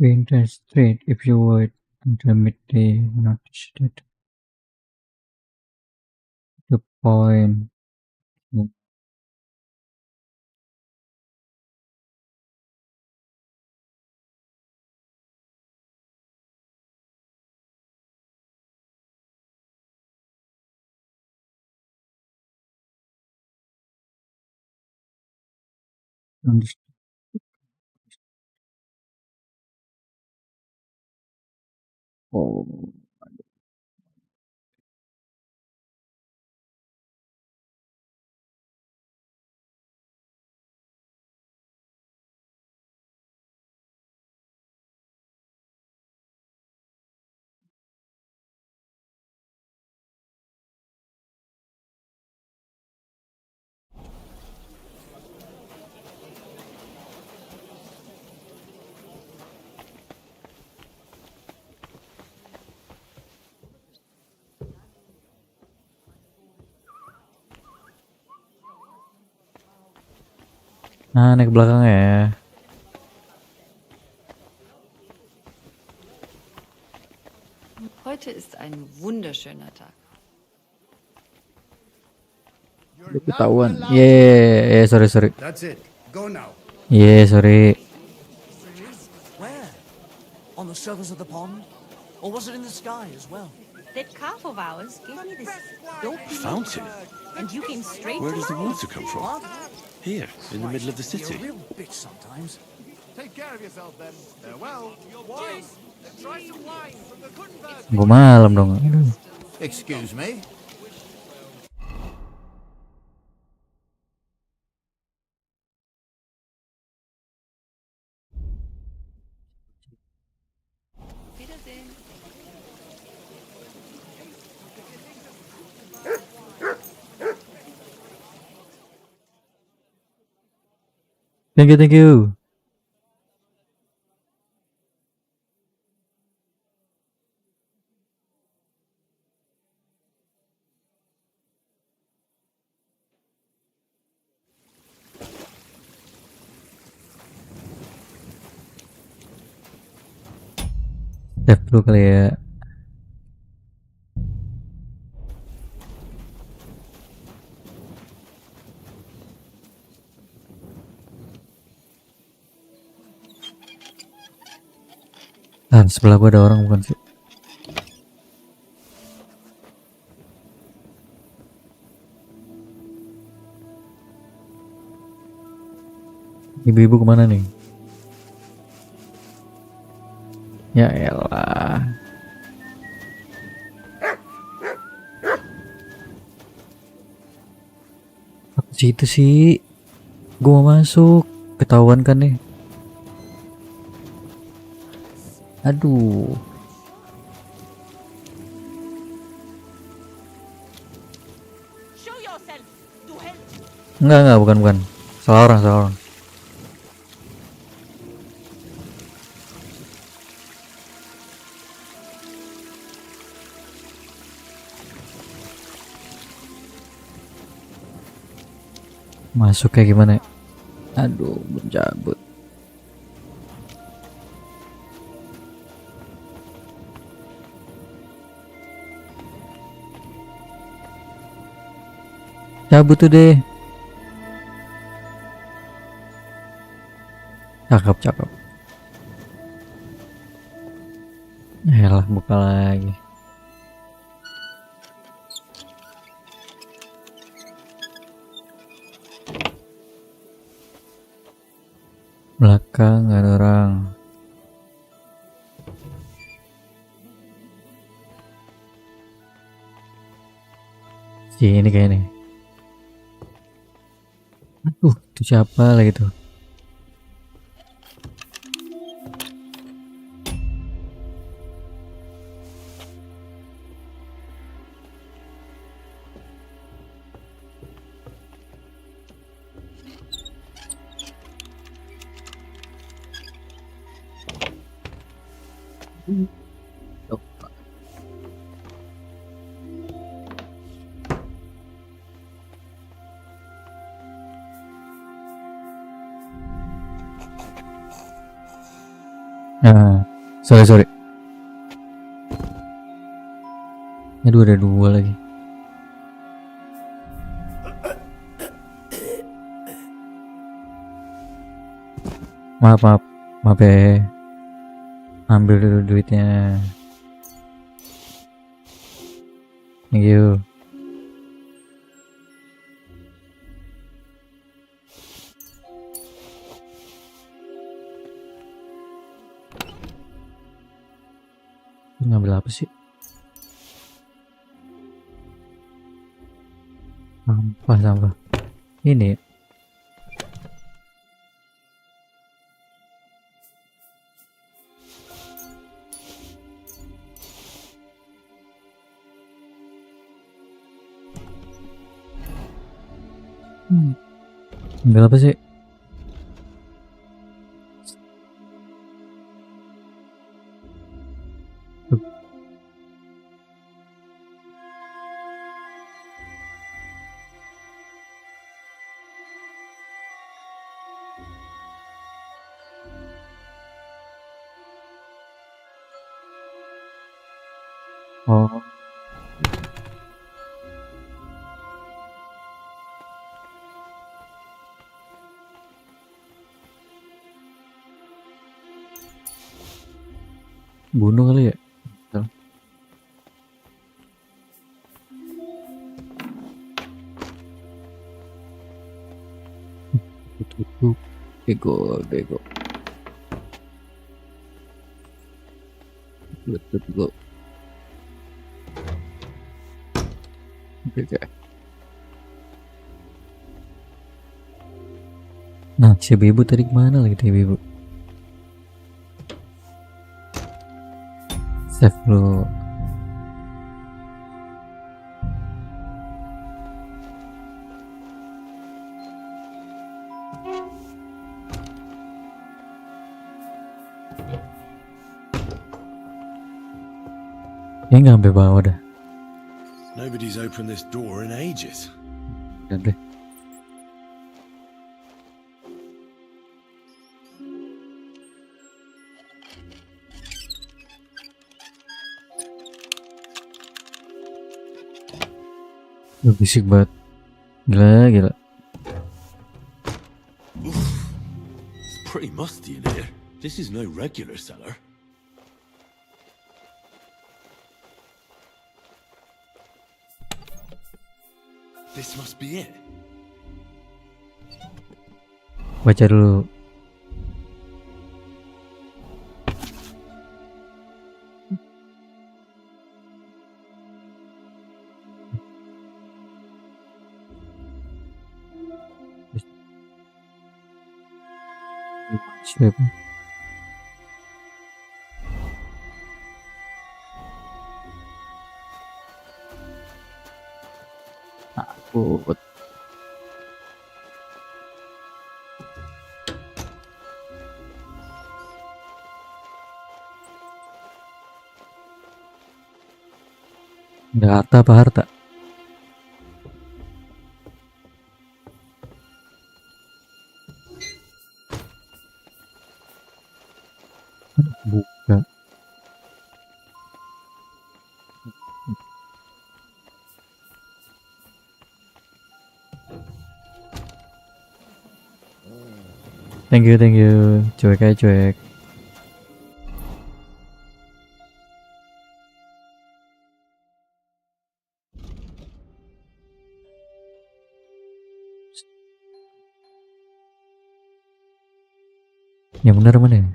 Winter Street. If you wait until midday, notice that the point. Oh, nah, naik ke belakang ya. Heute ist ein wunderschöner Tag. Ketahuan. Yeah, sorry. That's it. Go now. Yeah, sorry. Where? On the surface of the pond? Or was it in the sky as well? That calf of ours gave me this dopey Fountain? and you came straight Where to does the mine. water come from? What? Here, in the middle of the You're city. a real bitch sometimes. Take care of yourself then. Farewell. Wine. Try some wine from the Gutenberg. Gua malam dong. Aduh. Excuse me. Wiedersehen. Thank you. Save dulu kali ya. Nah, sebelah gua ada orang bukan sih? Ibu-ibu kemana nih? Ya elah. Apa sih itu sih? Gua mau masuk. Ketahuan kan nih? Aduh. Show yourself to help. Enggak, bukan. Salah orang. Masuk kayak gimana ya? Aduh, berjabut. Cabut tuh deh. Cakep. Yalah, buka lagi. Belakang ada orang. Ini kayak nih. Aduh, itu siapa lagi tuh? Nah, sorry. Aduh, ada 2 lagi. Maaf ya. Ambil dulu duitnya. Thank you. Ngambil apa sih? Sampah. Ini. Ngambil apa sih? Oh. Bunuh kali ya? Bentar. Tutup. Bego. Oke. Nah, si ibu tadi kemana lagi tuh ibu? Save dulu. Ini nggak sampai bawah dah. Nobody's opened this door in ages. Udah deh. Bisik banget. Gila. It's pretty musty in here. This is no regular cellar. This must be it. Baca dulu. Siapa? Takut. Ada harta apa harta? Buka. Thank you. Cuek aja cuek. Yang benar mana ya?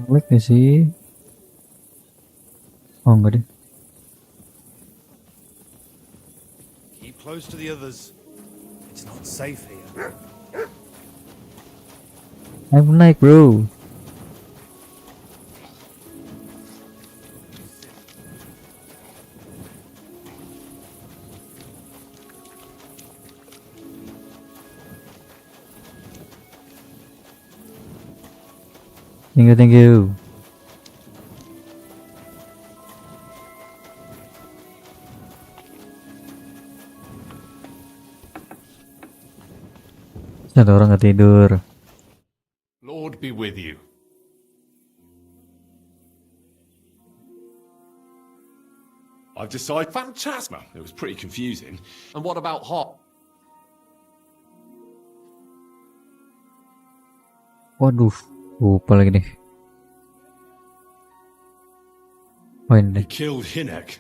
Balik gak sih? Oh enggak deh. Keep close to the others. It's not safe here. I'm like bro. Thank you. Ada orang nggak tidur. Lord be with you. I've decided. Fantastic. It was pretty confusing. And what about hot? Waduh, lupa lagi nih. Oh ini. He killed Hinek.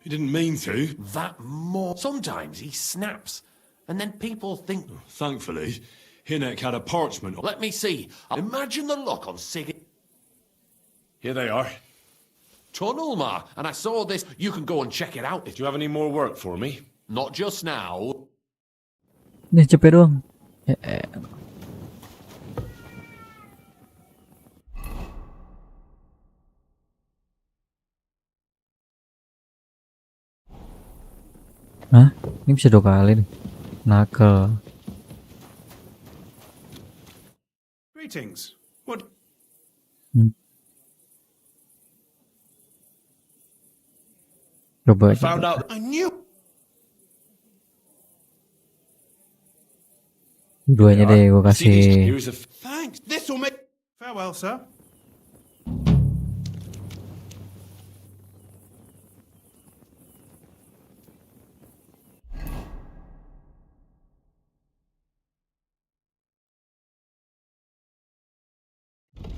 He didn't mean to. That more. Sometimes he snaps, and then people think. Thankfully, Hinek had a parchment. Let me see. Imagine the look on Sigurd. Here they are. Tunnel, Ma, and I saw this. You can go and check it out. Do you have any more work for me? Not just now. Nih cepet dong. Hah? Ini bisa 2 kali nih. Nakal. Greetings. What? Coba aja. Found out. I knew. Duanya deh gue kasih. Here's a. Thanks. This will make. Farewell, sir.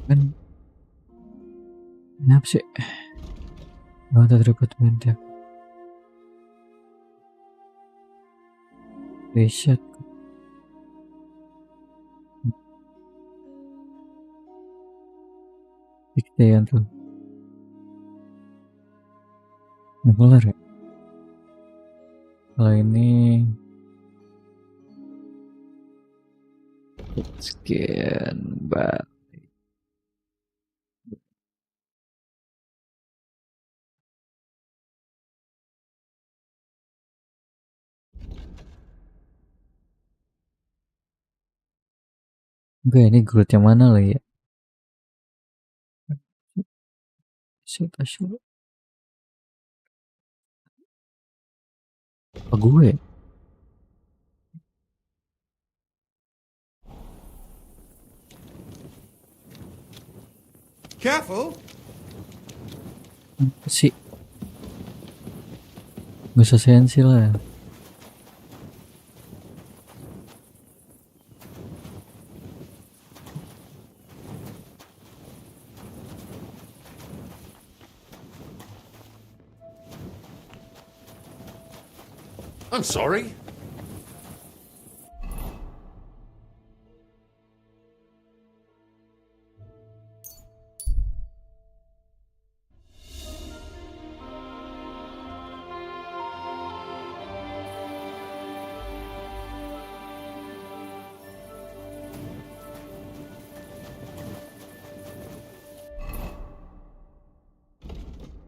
Kan kenapa sih? Gak ada rekrutmen ya. Reset. Diktean tuh. Nggak kelar ya? Kalau ini scan bak. Oke, ini guild yang mana lagi ya? Apa gue? Careful. Apa sih? Gak usah sensi lah. I'm sorry.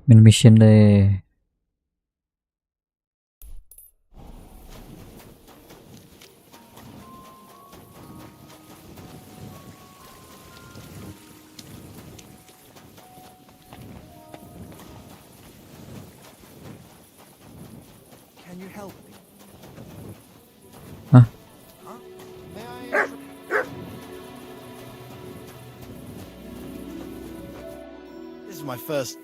Main mission deh. Can you help me? Hah? May I? This is my first.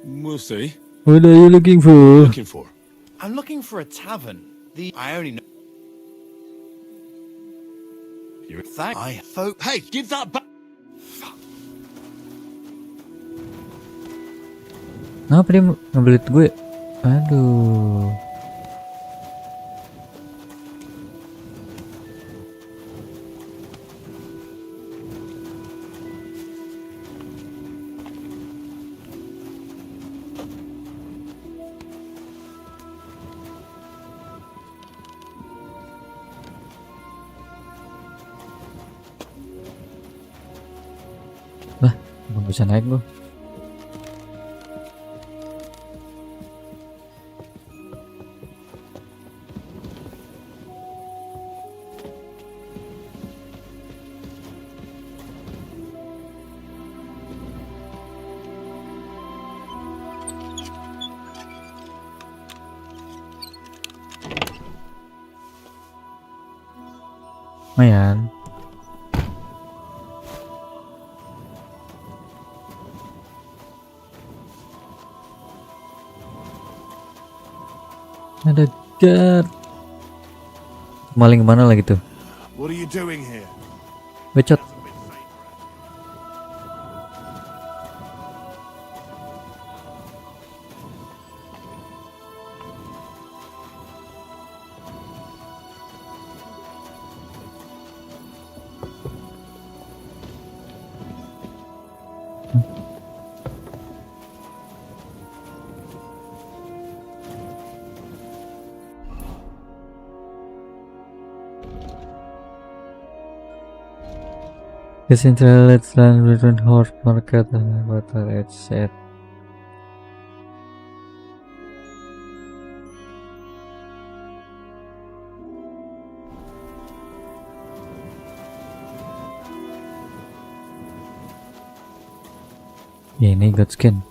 We'll see. What are you looking for? Looking for. I'm looking for a tavern. I only know. You. Hey, Give that back. Kenapa dia ngambil duit gue? Aduh. Lah, nggak bisa naik gue. Lumayan. Ada guard. Maling kemana lagi tuh? What are you doing here? Becot. The central land between horse market and water at set. Ya ini god skin.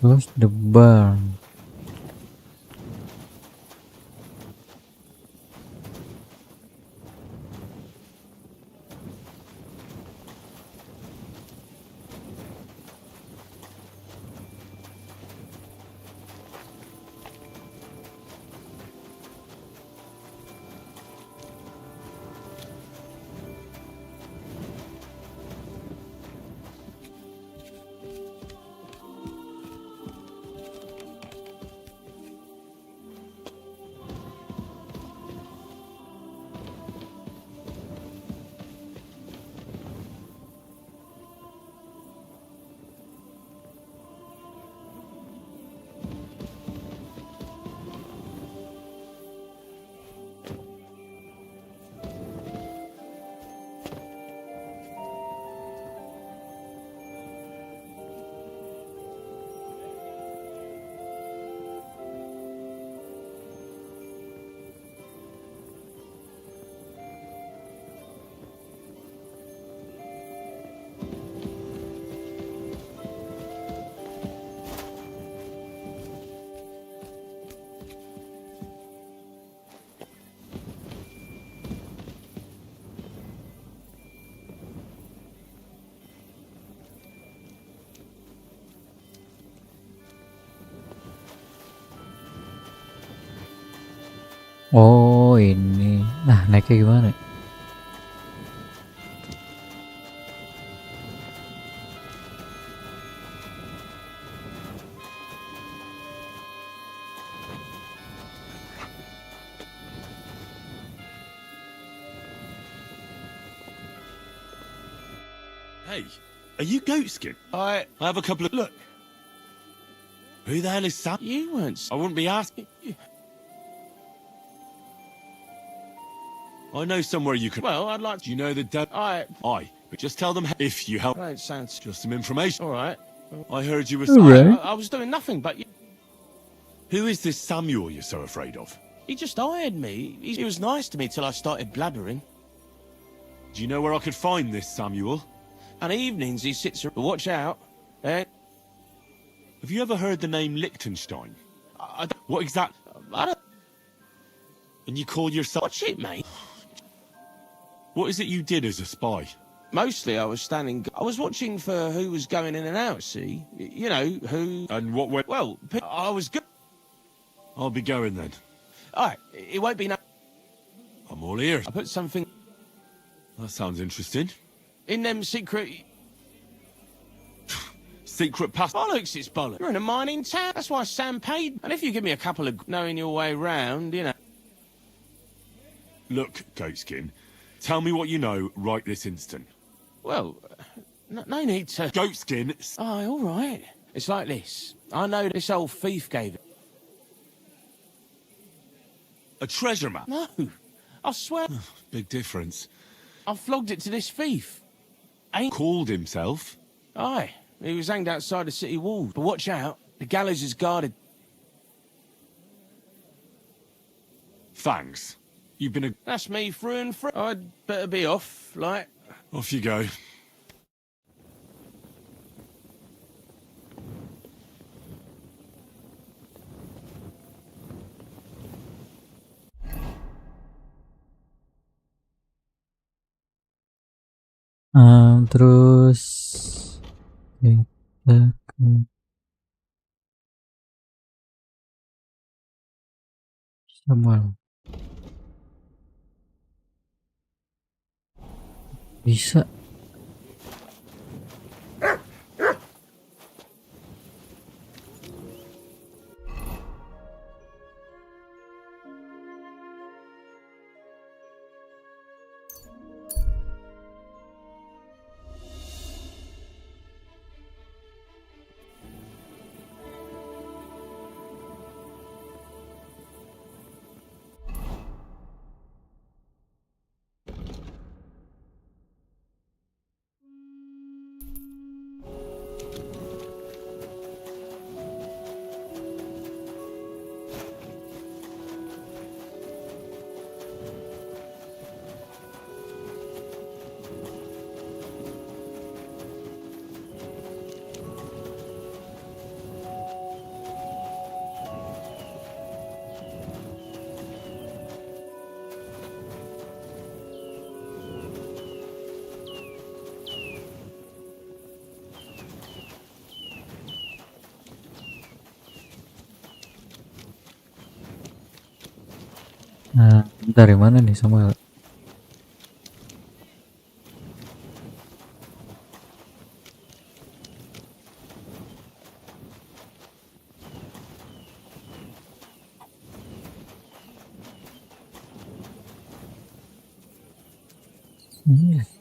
Close the barn. Oh ini, nah naiknya gimana? Hey, are you Goatskin? I have a couple of... Look. Who the hell is Sam? You weren't... I wouldn't be asking you. I know somewhere you can... Well, I'd like to... You know the dev... But just tell them if you help... Right, sounds... Just some information. All right. I heard you were... Right. I was doing nothing, but... Who is this Samuel you're so afraid of? He just hired me. He was nice to me till I started blabbering. Do you know where I could find this Samuel? And evenings he sits around. Watch out. Eh? Have you ever heard the name Liechtenstein? What exact? I don't... And you call yourself... Watch it, mate. What is it you did as a spy? Mostly I was standing... I was watching for who was going in and out, see? You know, who... And what went... Well, I was good. I'll be going then. Alright, it won't be no... I'm all ears. I put something That sounds interesting. in them secret... Secret pass... Bollocks, it's bollocks. You're in a mining town. That's why Sam paid. And if you give me a couple of knowing your way round, you know... Look, Goatskin, tell me what you know right this instant. Well, no need to... Goatskin... Oh, all right. It's like this. I know this old thief gave it. A treasure map? No, I swear. Big difference. I flogged it to this thief. Ain't... Called himself? Aye, he was hanged outside the city wall. But watch out, the gallows is guarded. Thanks. You've been a... That's me through and through. I'd better be off, like... Off you go. Terus kita ke Samuel. Bisa. Nah, dari mana nih Samuel?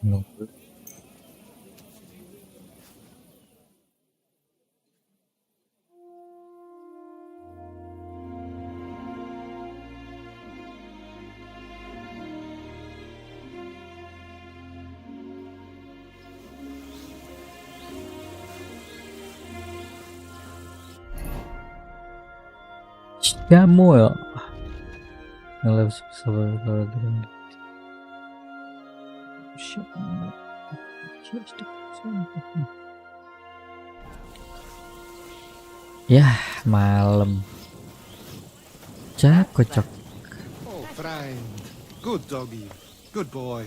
No. Samuel. Ya, malam. Kocok. Oh, friend. Good doggy. Good boy.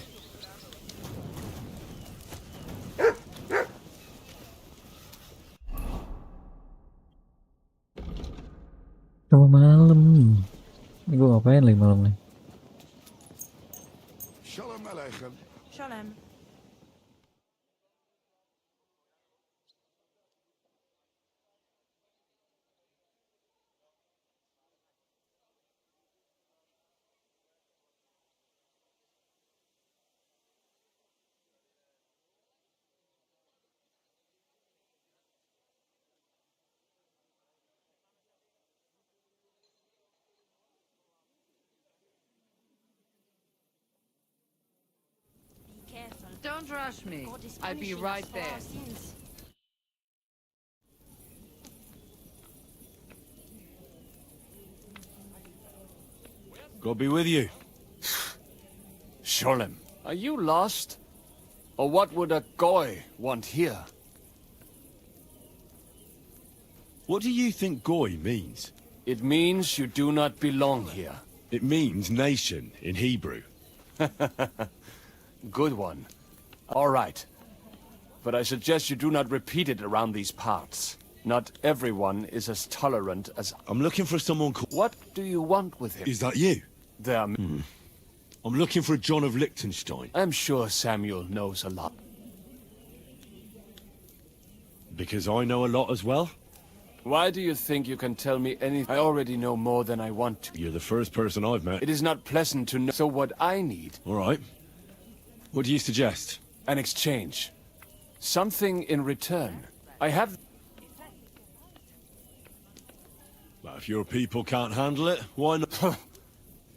Udah malam. Ini gue ngapain lagi malam nih? Shalom aleichem. Shalom. Careful. Don't rush me. God is I'll be punishing right us for there. our sins. God be with you. Sholem, are you lost? Or what would a goy want here? What do you think Goy means? It means you do not belong here. It means nation in Hebrew. Good one. All right. But I suggest you do not repeat it around these parts. Not everyone is as tolerant as... I'm looking for someone called... What do you want with him? Is that you? There. I'm looking for John of Liechtenstein. I'm sure Samuel knows a lot. Because I know a lot as well? Why do you think you can tell me anything? I already know more than I want to. You're the first person I've met. It is not pleasant to know. So what I need... All right. What do you suggest? An exchange. Something in return. I have... Well, if your people can't handle it, why not?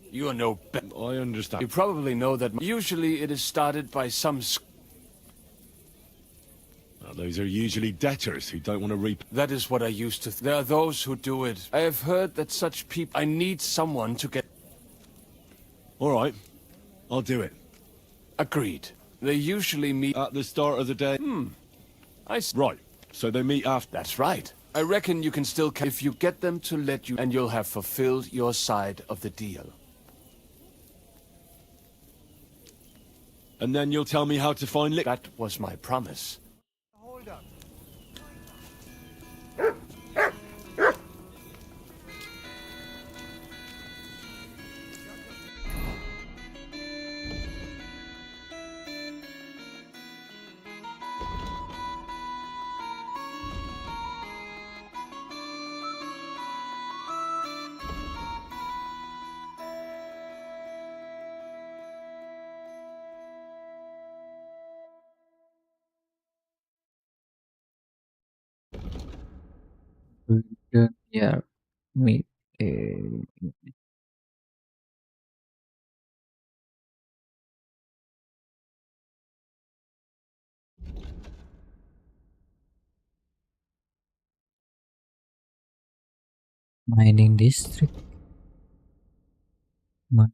You are no better. I understand. You probably know that usually it is started by some... Well, those are usually debtors who don't want to reap... That is what I used to... There are those who do it. I have heard that such people... I need someone to get... All right. I'll do it. Agreed. They usually meet... At the start of the day? Right. So they meet after... That's right. I reckon you can still... If you get them to let you... And you'll have fulfilled your side of the deal. And then you'll tell me how to find That was my promise. Hold up. Yeah, me. Mining district. Mi-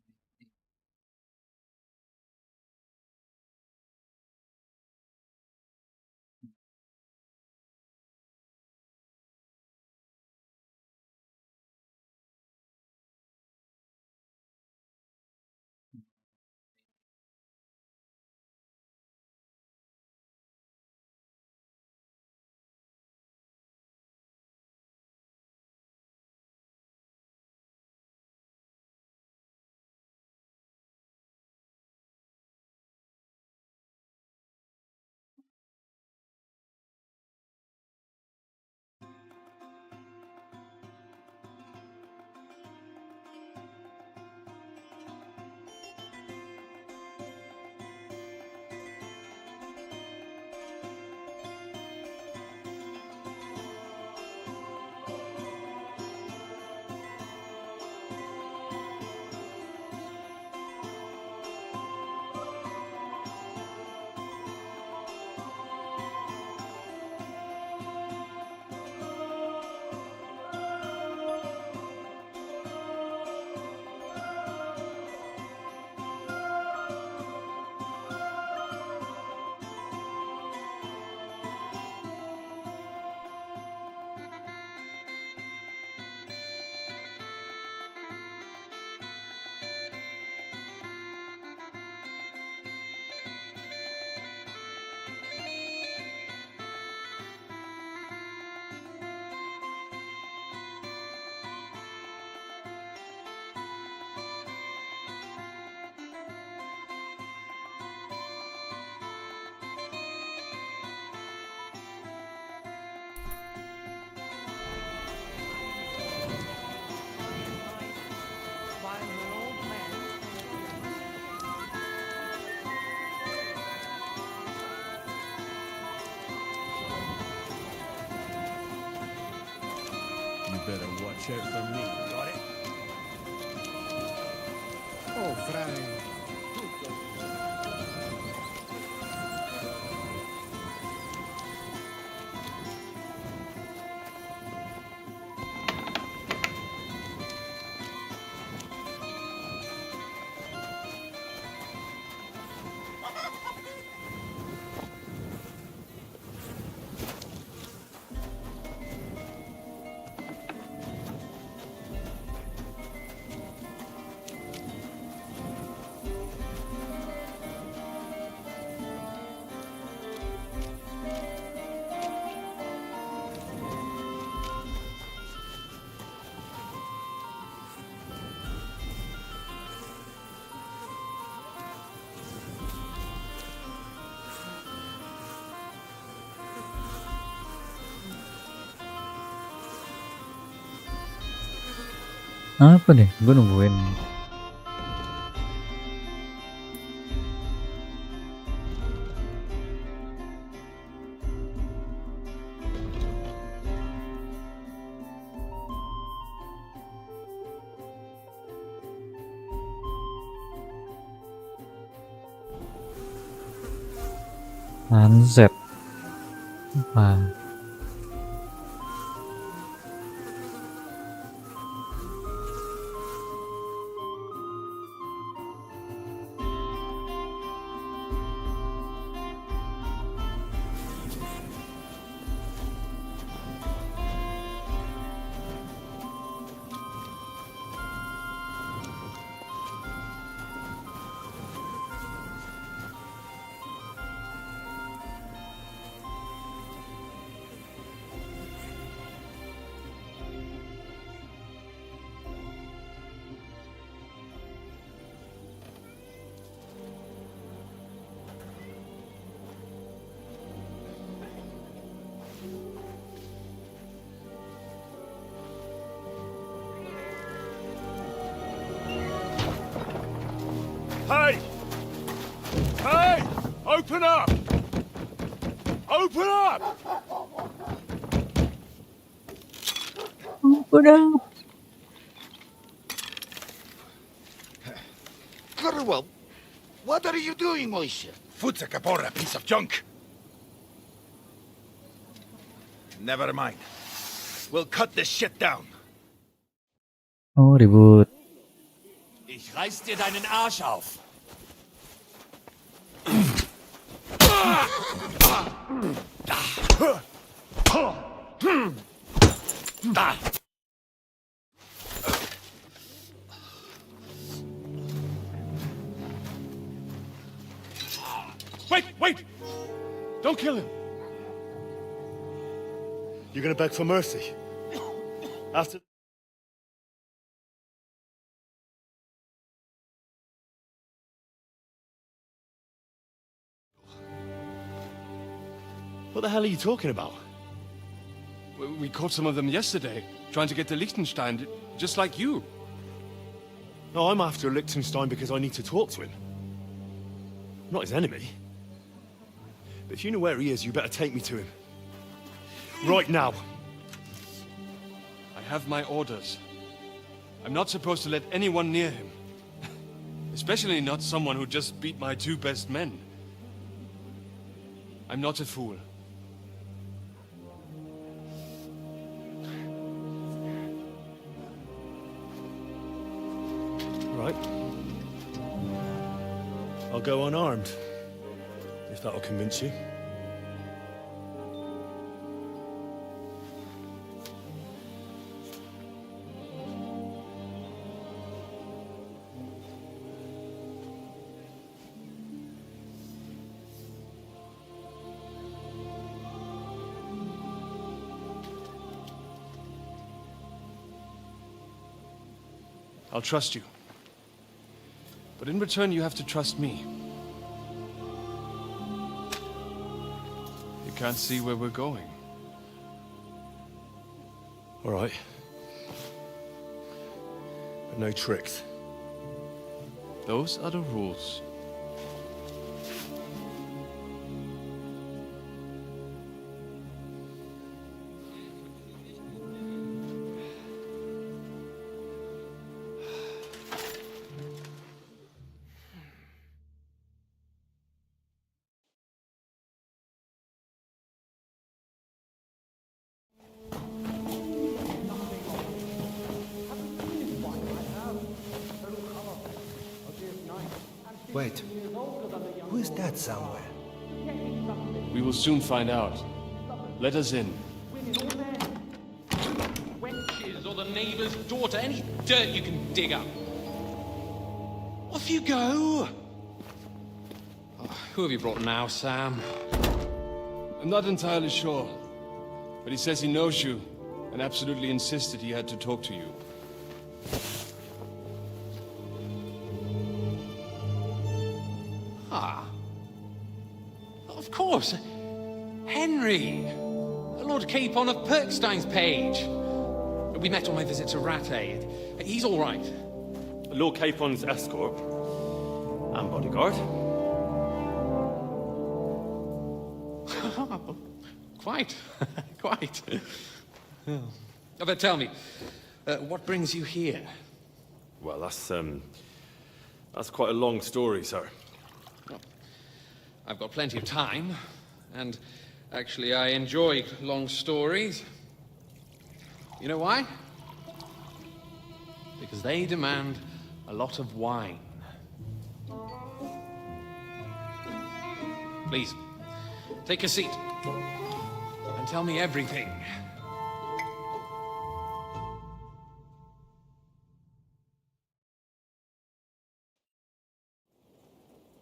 You better watch out for me, got it? Oh, Frank. Apa nih? Gue nungguin. Sunset. Wah. Hey! Hey! Open up! Open up! Udah. Well, what are you doing, Moishe? Futsa Kapora, piece of junk. Never mind. We'll cut this shit down. Oh, ribut. Ich reiß dir deinen Arsch auf. Wait! Don't kill him. You're gonna beg for mercy. After... What the hell are you talking about? We caught some of them yesterday, trying to get to Liechtenstein, just like you. No, I'm after Liechtenstein because I need to talk to him. I'm not his enemy. But if you know where he is, you better take me to him. Right now. I have my orders. I'm not supposed to let anyone near him. Especially not someone who just beat my two best men. I'm not a fool. Right. I'll go unarmed. If that'll convince you. I'll trust you. But in return, you have to trust me. You can't see where we're going. All right. But no tricks. Those are the rules. Wait. Who is that somewhere? We will soon find out. Let us in. Wenches or the neighbour's daughter, any dirt you can dig up. Off you go! Oh, who have you brought now, Sam? I'm not entirely sure. But he says he knows you, and absolutely insisted he had to talk to you. Ah. Of course. Henry. Lord Capon of Perkstein's page. We met on my visit to Rattay. He's all right. Lord Capon's escort and bodyguard. Quite. Quite. But tell me, what brings you here? Well, that's quite a long story, sir. Well, I've got plenty of time, and actually I enjoy long stories. You know why? Because they demand a lot of wine. Please, take a seat and tell me everything.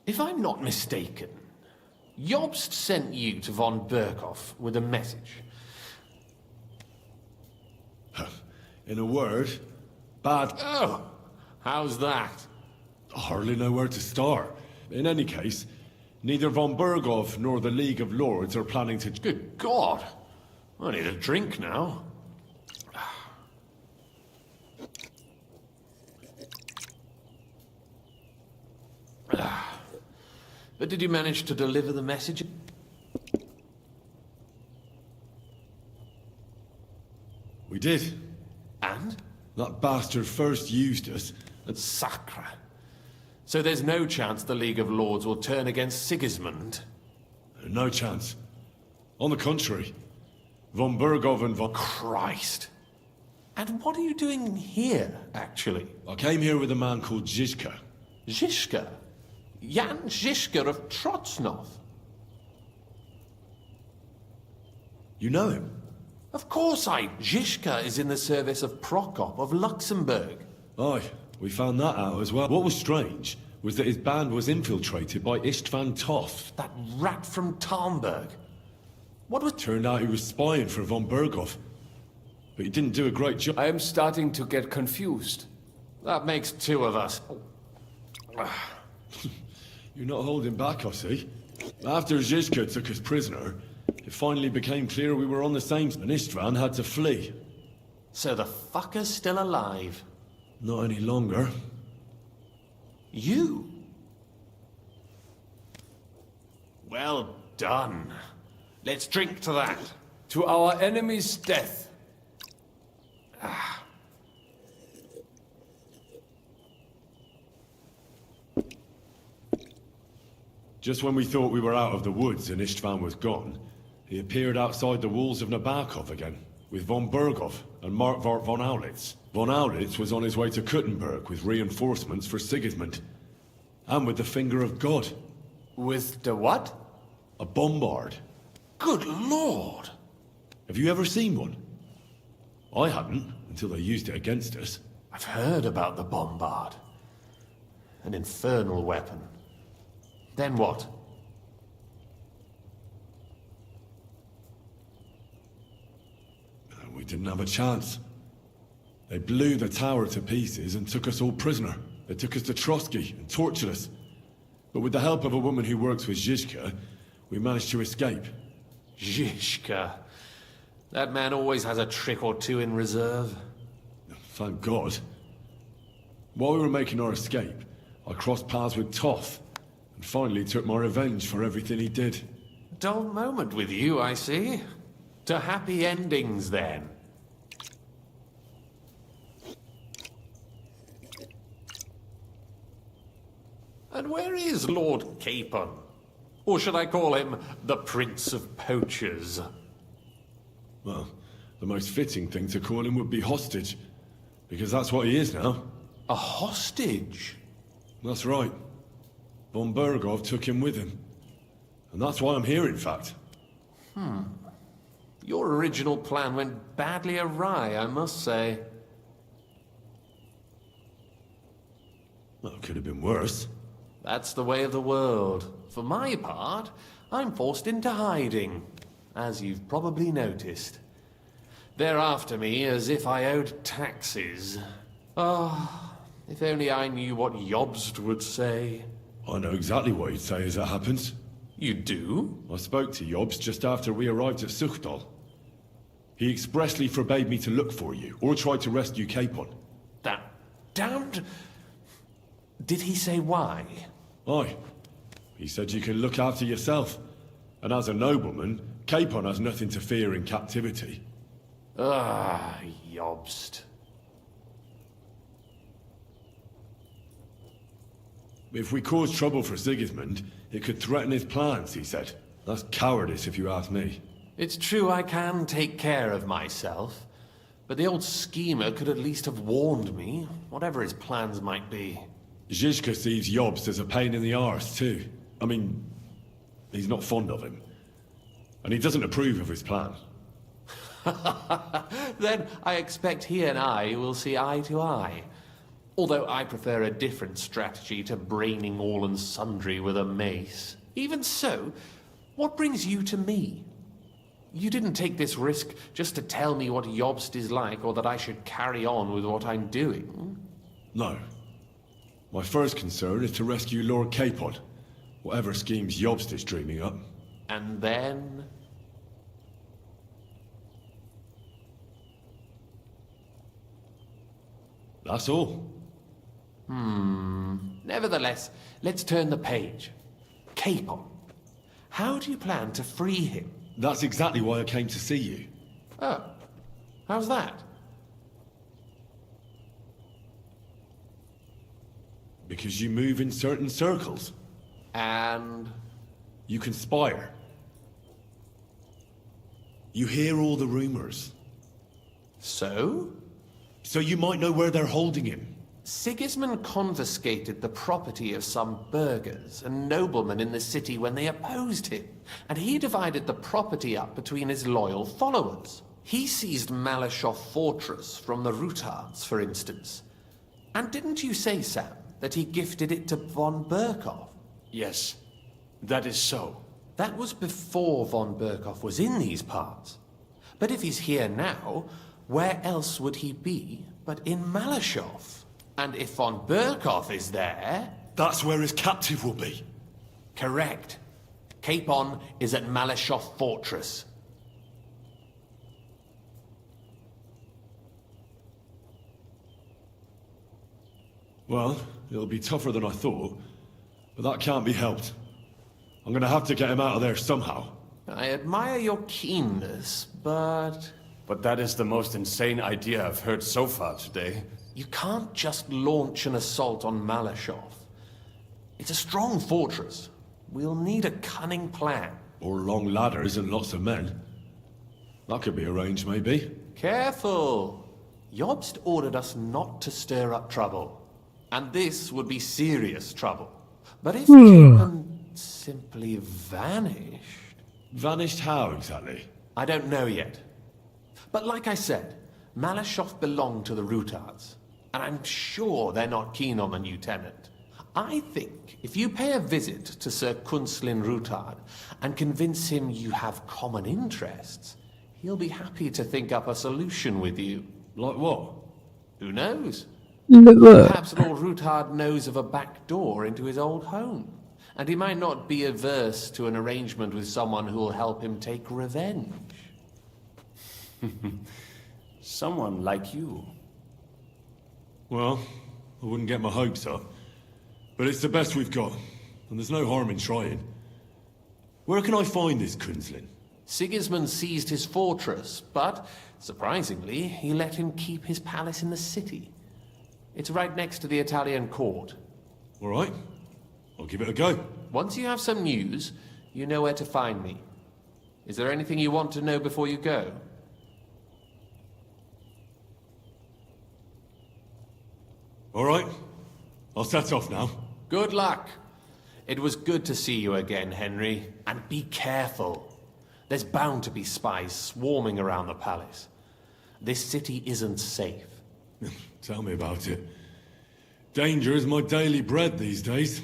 If I'm not mistaken, Jobst sent you to von Berghoff with a message. In a word, bad. Oh, how's that? I hardly know where to start. In any case, neither von Berghoff nor the League of Lords are planning to... Good God! I need a drink now. But did you manage to deliver the message? We did. And? That bastard first used us. Sacre. So there's no chance the League of Lords will turn against Sigismund? No chance. On the contrary, von Berghoff and von... Christ. And what are you doing here, actually? I came here with a man called Zizka. Zizka? Jan Zizka of Trotsnov? You know him? Of course Zizka is in the service of Prokop of Luxembourg. Aye, we found that out as well. What was strange was that his band was infiltrated by Istvan Toth. That rat from Talmberg. What was... Turned out he was spying for von Berghoff. But he didn't do a great job. I am starting to get confused. That makes two of us. You're not holding back, I see. After Zizka took us prisoner, it finally became clear we were on the same... and Istvan had to flee. So the fucker's still alive? Not any longer. You? Well done. Let's drink to that. To our enemy's death. Just when we thought we were out of the woods and Istvan was gone, he appeared outside the walls of Nabokov again, with von Berghoff and Markvart von Aulitz. Von Aulitz was on his way to Kuttenberg with reinforcements for Sigismund. And with the finger of God. With the what? A bombard. Good Lord! Have you ever seen one? I hadn't, until they used it against us. I've heard about the bombard. An infernal weapon. Then what? We didn't have a chance. They blew the tower to pieces and took us all prisoner. They took us to Trotsky and tortured us. But with the help of a woman who works with Zizka, we managed to escape. Zizka. That man always has a trick or two in reserve. Thank God. While we were making our escape, I crossed paths with Toth, and finally took my revenge for everything he did. Dull moment with you, I see. To happy endings, then. And where is Lord Capon? Or should I call him the Prince of Poachers? Well, the most fitting thing to call him would be hostage, because that's what he is now. A hostage? That's right. Von Berghoff took him with him. And that's why I'm here, in fact. Your original plan went badly awry, I must say. Well, it could have been worse. That's the way of the world. For my part, I'm forced into hiding, as you've probably noticed. They're after me as if I owed taxes. Oh, if only I knew what Jobst would say. I know exactly what he'd say as it happens. You do? I spoke to Jobs just after we arrived at Suchdal. He expressly forbade me to look for you, or try to rescue Capon. That damned... Did he say why? Aye. He said you can look after yourself. And as a nobleman, Capon has nothing to fear in captivity. Ah, Jobst. If we cause trouble for Sigismund, it could threaten his plans, he said. That's cowardice, if you ask me. It's true I can take care of myself, but the old schemer could at least have warned me, whatever his plans might be. Zizka sees Jobst as a pain in the arse, too. I mean, he's not fond of him. And he doesn't approve of his plan. Then I expect he and I will see eye to eye. Although I prefer a different strategy to braining all and sundry with a mace. Even so, what brings you to me? You didn't take this risk just to tell me what Jobst is like, or that I should carry on with what I'm doing. No. My first concern is to rescue Lord Capon, whatever schemes Jobst is dreaming up. And then... That's all. Nevertheless, let's turn the page. Capon. How do you plan to free him? That's exactly why I came to see you. Oh. How's that? Because you move in certain circles. And... You conspire. You hear all the rumors. So? So you might know where they're holding him. Sigismund confiscated the property of some burghers and noblemen in the city when they opposed him, and he divided the property up between his loyal followers. He seized Malashov Fortress from the Rutards, for instance. And didn't you say, Sam, that he gifted it to von Berkov? Yes, that is so. That was before von Berkov was in these parts. But if he's here now, where else would he be but in Malashov? And if von Berkov is there... That's where his captive will be. Correct. Capon is at Malashov Fortress. Well, it'll be tougher than I thought, but that can't be helped. I'm gonna have to get him out of there somehow. I admire your keenness, but... But that is the most insane idea I've heard so far today. You can't just launch an assault on Malashov. It's a strong fortress. We'll need a cunning plan. Or long ladders and lots of men. That could be arranged, maybe. Careful! Jobst ordered us not to stir up trouble. And this would be serious trouble. But if Capon simply vanished... Vanished how, exactly? I don't know yet. But like I said, Malashov belonged to the Rutards. And I'm sure they're not keen on the new tenant. I think if you pay a visit to Sir Kunslin Rutard and convince him you have common interests, he'll be happy to think up a solution with you. Like what? Who knows? Perhaps Lord Rutard knows of a back door into his old home. And he might not be averse to an arrangement with someone who'll help him take revenge. Someone like you. Well, I wouldn't get my hopes up. But it's the best we've got, and there's no harm in trying. Where can I find this Kunslin? Sigismund seized his fortress, but, surprisingly, he let him keep his palace in the city. It's right next to the Italian court. All right. I'll give it a go. Once you have some news, you know where to find me. Is there anything you want to know before you go? All right. I'll set off now. Good luck. It was good to see you again, Henry. And be careful. There's bound to be spies swarming around the palace. This city isn't safe. Tell me about it. Danger is my daily bread these days.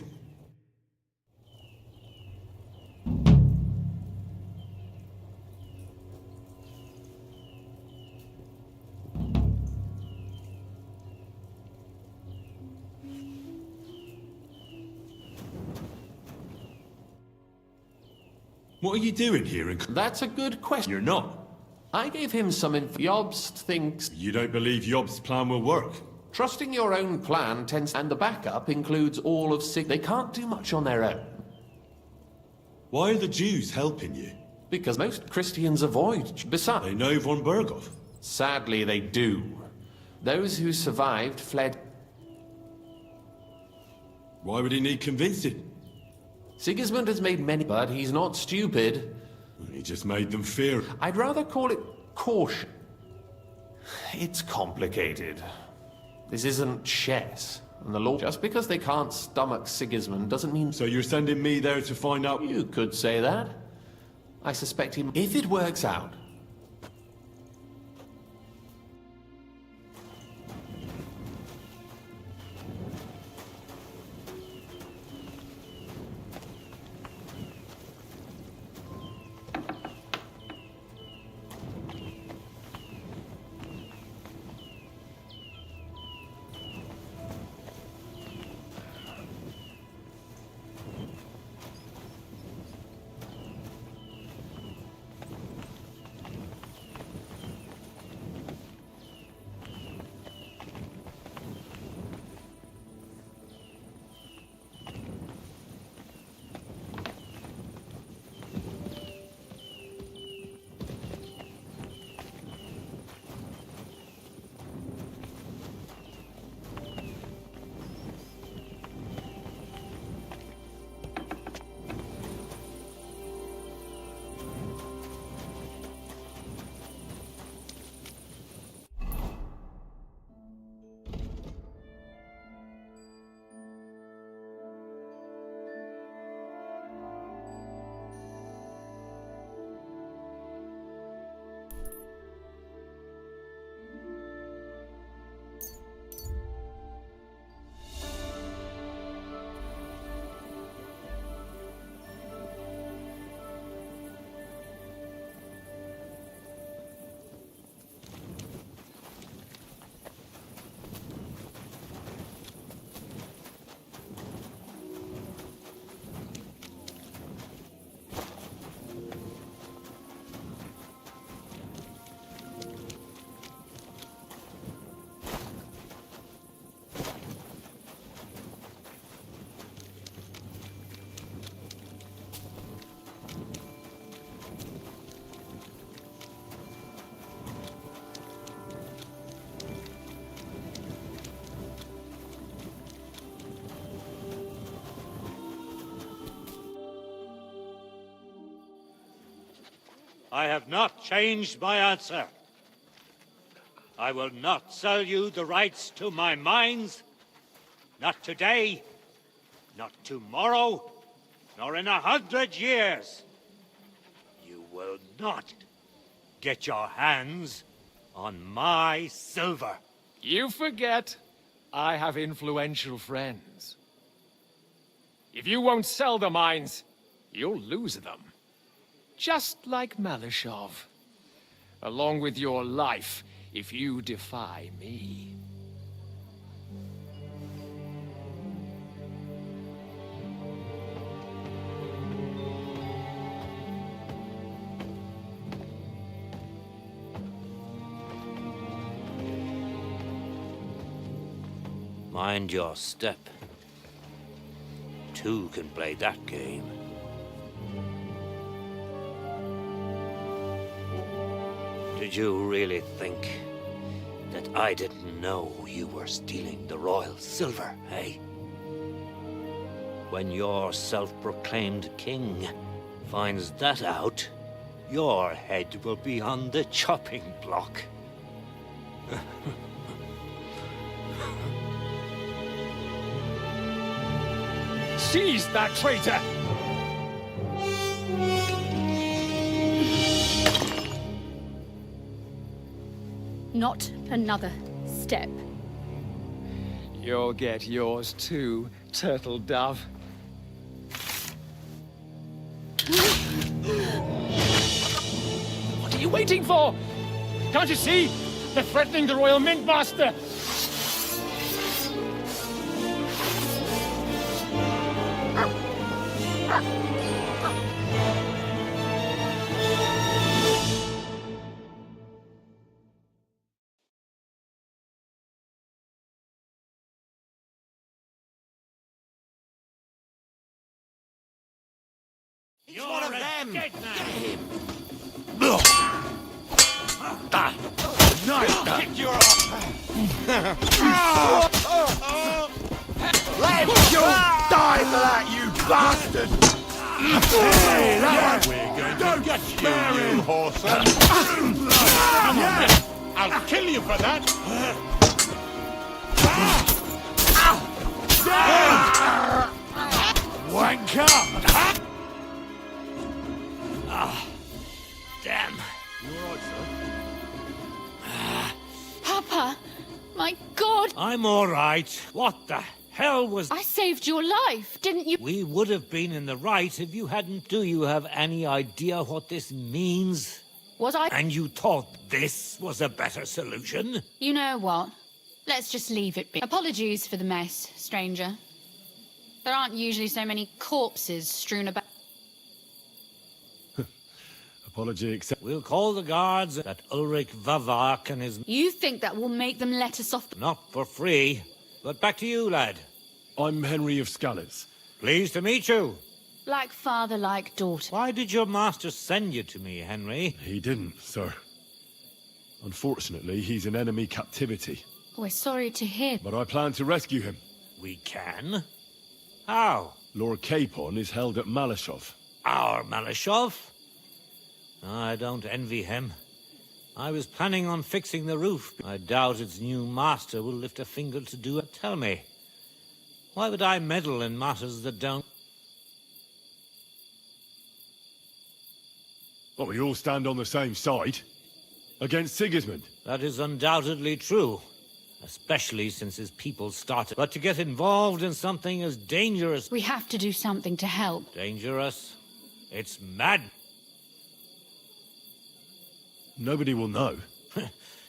What are you doing here in... That's a good question. You're not. I gave him some Jobst thinks... You don't believe Job's plan will work? Trusting your own plan tends... And the backup includes all of Sig... They can't do much on their own. Why are the Jews helping you? Because most Christians avoid... Besides... They know von Berghoff. Sadly, they do. Those who survived fled... Why would he need convincing? Sigismund has made many... But he's not stupid. He just made them fear. I'd rather call it caution. It's complicated. This isn't chess. And the law... Just because they can't stomach Sigismund doesn't mean... So you're sending me there to find out... You could say that. I suspect him... If it works out... I have not changed my answer. I will not sell you the rights to my mines. Not today, not tomorrow, nor in 100 years. You will not get your hands on my silver. You forget I have influential friends. If you won't sell the mines, you'll lose them. Just like Malishov. Along with your life, if you defy me. Mind your step. Two can play that game. Did you really think that I didn't know you were stealing the royal silver, eh? When your self-proclaimed king finds that out, your head will be on the chopping block. Seize that traitor! Not another step. You'll get yours too, turtle dove. What are you waiting for? Can't you see? They're threatening the Royal Mint Master! You're one of a them. dead man. Get him. Nice. Kick your ass. Let you die for that, you bastard! Hey, that we're going to get you, Horser. Come on, I'll kill you for that. Wanker! Damn. You alright, sir? Papa, my God! I'm all right. What the hell was... I saved your life, didn't you? We would have been in the right if you hadn't. Do you have any idea what this means? Was I? And you thought this was a better solution? You know what? Let's just leave it be. Apologies for the mess, stranger. There aren't usually so many corpses strewn about. Apology accept. We'll call the guards that Ulrich Vavak and his... You think that will make them let us off? Not for free. But back to you, lad. I'm Henry of Scallas. Pleased to meet you. Like father, like daughter. Why did your master send you to me, Henry? He didn't, sir. Unfortunately, he's in enemy captivity. We're sorry to hear. But I plan to rescue him. We can? How? Lord Capon is held at Malashov. Our Malashov? I don't envy him. I was planning on fixing the roof. I doubt its new master will lift a finger to do it. Tell me, why would I meddle in matters that don't... But we all stand on the same side. Against Sigismund. That is undoubtedly true. Especially since his people started. But to get involved in something as dangerous... We have to do something to help. Dangerous? It's mad. Nobody will know.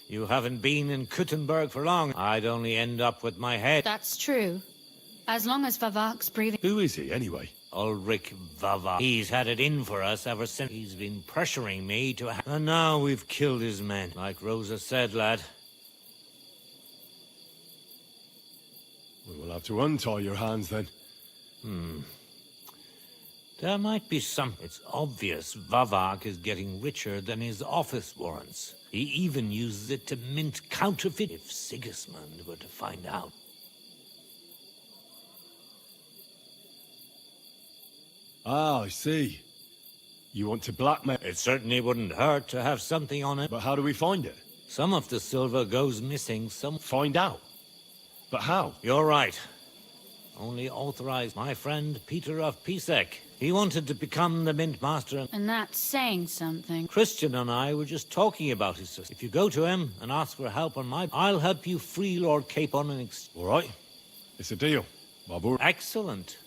You haven't been in Kuttenberg for long. I'd only end up with my head. That's true. As long as Vavak's breathing... Who is he, anyway? Ulrich Vavak. He's had it in for us ever since. He's been pressuring me to... And now we've killed his men. Like Rosa said, lad. We will have to untie your hands, then. There might be some... It's obvious Vavak is getting richer than his office warrants. He even uses it to mint counterfeit if Sigismund were to find out. Ah, I see. You want to blackmail... It certainly wouldn't hurt to have something on it. But how do we find it? Some of the silver goes missing, some... Find out. But how? You're right. Only authorized my friend Peter of Pisek. He wanted to become the mint master. And that's saying something. Christian and I were just talking about his sister. If you go to him and ask for help on my... I'll help you free Lord Capon and... All right. It's a deal. Babur. Excellent.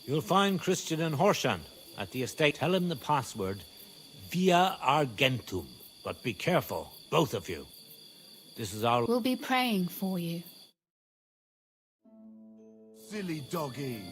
You'll find Christian and Horshan at the estate. Tell him the password, Via Argentum. But be careful, both of you. This is our... We'll be praying for you. Silly doggy.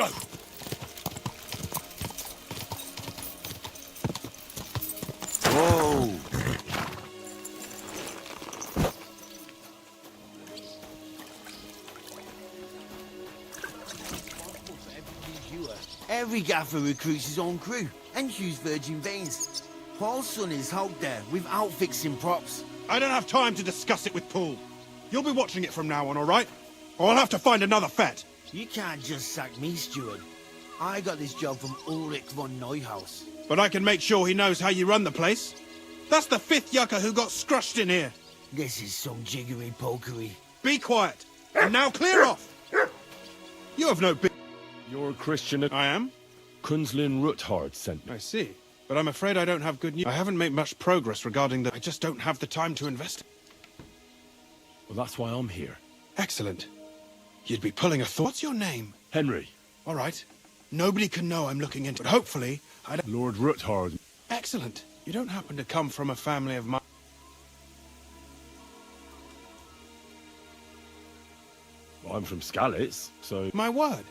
Go! Whoa! Every gaffer recruits his own crew and use virgin veins. Paul's son is out there without fixing props. I don't have time to discuss it with Paul. You'll be watching it from now on, all right? Or I'll have to find another Fett. You can't just sack me, steward. I got this job from Ulrich von Neuhaus. But I can make sure he knows how you run the place. That's the 5th yucca who got scrushed in here. This is some jiggery pokery. Be quiet. And now clear off. You have no big... You're a Christian. I am? Kunzlin Ruthard sent me. I see. But I'm afraid I don't have good news. I haven't made much progress regarding the... I just don't have the time to invest. Well, that's why I'm here. Excellent. You'd be pulling a thought. What's your name? Henry. All right. Nobody can know I'm looking into it. But hopefully, I don't... Lord Ruthard. Excellent. You don't happen to come from a family of my... Well, I'm from Skalitz, so... My word.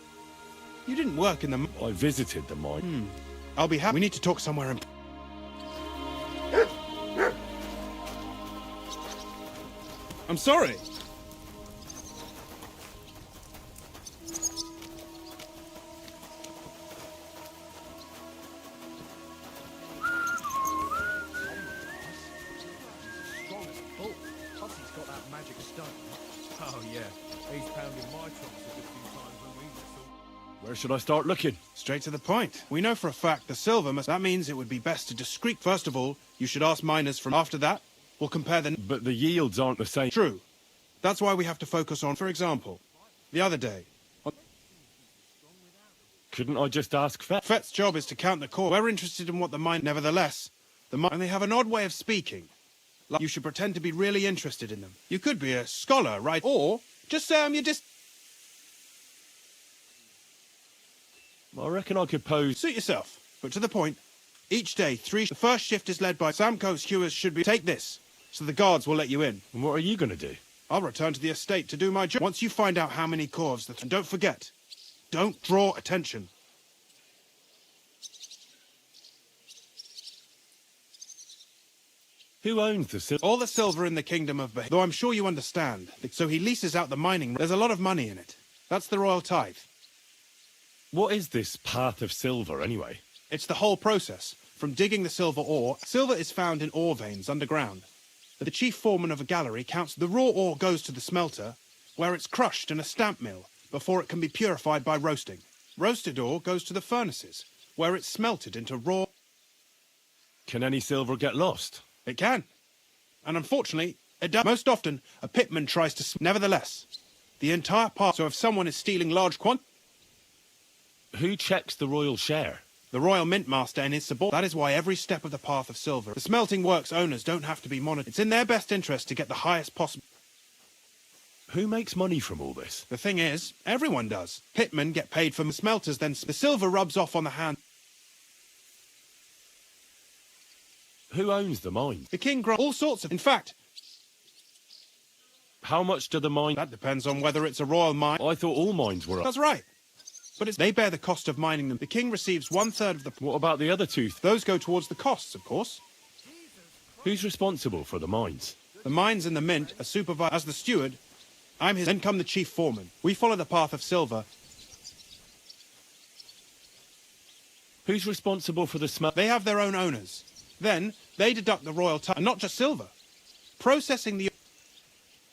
You didn't work in the... I visited the mine. I'll be happy. We need to talk somewhere in... I'm sorry. Oh, yeah. He's pounding my trumpet a few times when we whistle. Where should I start looking? Straight to the point. We know for a fact the silver must... That means it would be best to discreet... First of all, you should ask miners from... After that, we'll compare the... But the yields aren't the same. True. That's why we have to focus on... For example, the other day... Couldn't I just ask Fett? Fett's job is to count the core. We're interested in what the mine... Nevertheless, the mine... And they have an odd way of speaking. Like you should pretend to be really interested in them. You could be a scholar, right? Or just say you just... I reckon I could pose... Suit yourself, but to the point. Each day, 3... The first shift is led by... Samco's hewers should be... Take this, so the guards will let you in. And what are you going to do? I'll return to the estate to do my job. Once you find out how many corves... And don't forget, don't draw attention. Who owns the silver? All the silver in the kingdom of Though I'm sure you understand. So he leases out the mining... There's a lot of money in it. That's the royal tithe. What is this path of silver, anyway? It's the whole process. From digging the silver ore... Silver is found in ore veins underground. The chief foreman of a gallery counts... The raw ore goes to the smelter, where it's crushed in a stamp mill, before it can be purified by roasting. Roasted ore goes to the furnaces, where it's smelted into raw... Can any silver get lost? It can. And unfortunately, it does. Most often, a pitman tries to... Nevertheless, the entire part... So if someone is stealing large quantities... Who checks the royal share? The royal mint master and his subordinates. That is why every step of the path of silver... The smelting works owners don't have to be monitored. It's in their best interest to get the highest possible... Who makes money from all this? The thing is, everyone does. Pitmen get paid for smelters, then the silver rubs off on the hand... Who owns the mine? The king grants all sorts of... In fact... How much do the mine... That depends on whether it's a royal mine... I thought all mines were up. That's right. But they bear the cost of mining them. The king receives 1/3 of the... What about the other 2/3? Those go towards the costs, of course. Who's responsible for the mines? The mines and the mint are supervised... As the steward, I'm his... Then come the chief foreman. We follow the path of silver. Who's responsible for the smelt? They have their own owners. Then, they deduct the royal tithe, and not just silver. Processing the...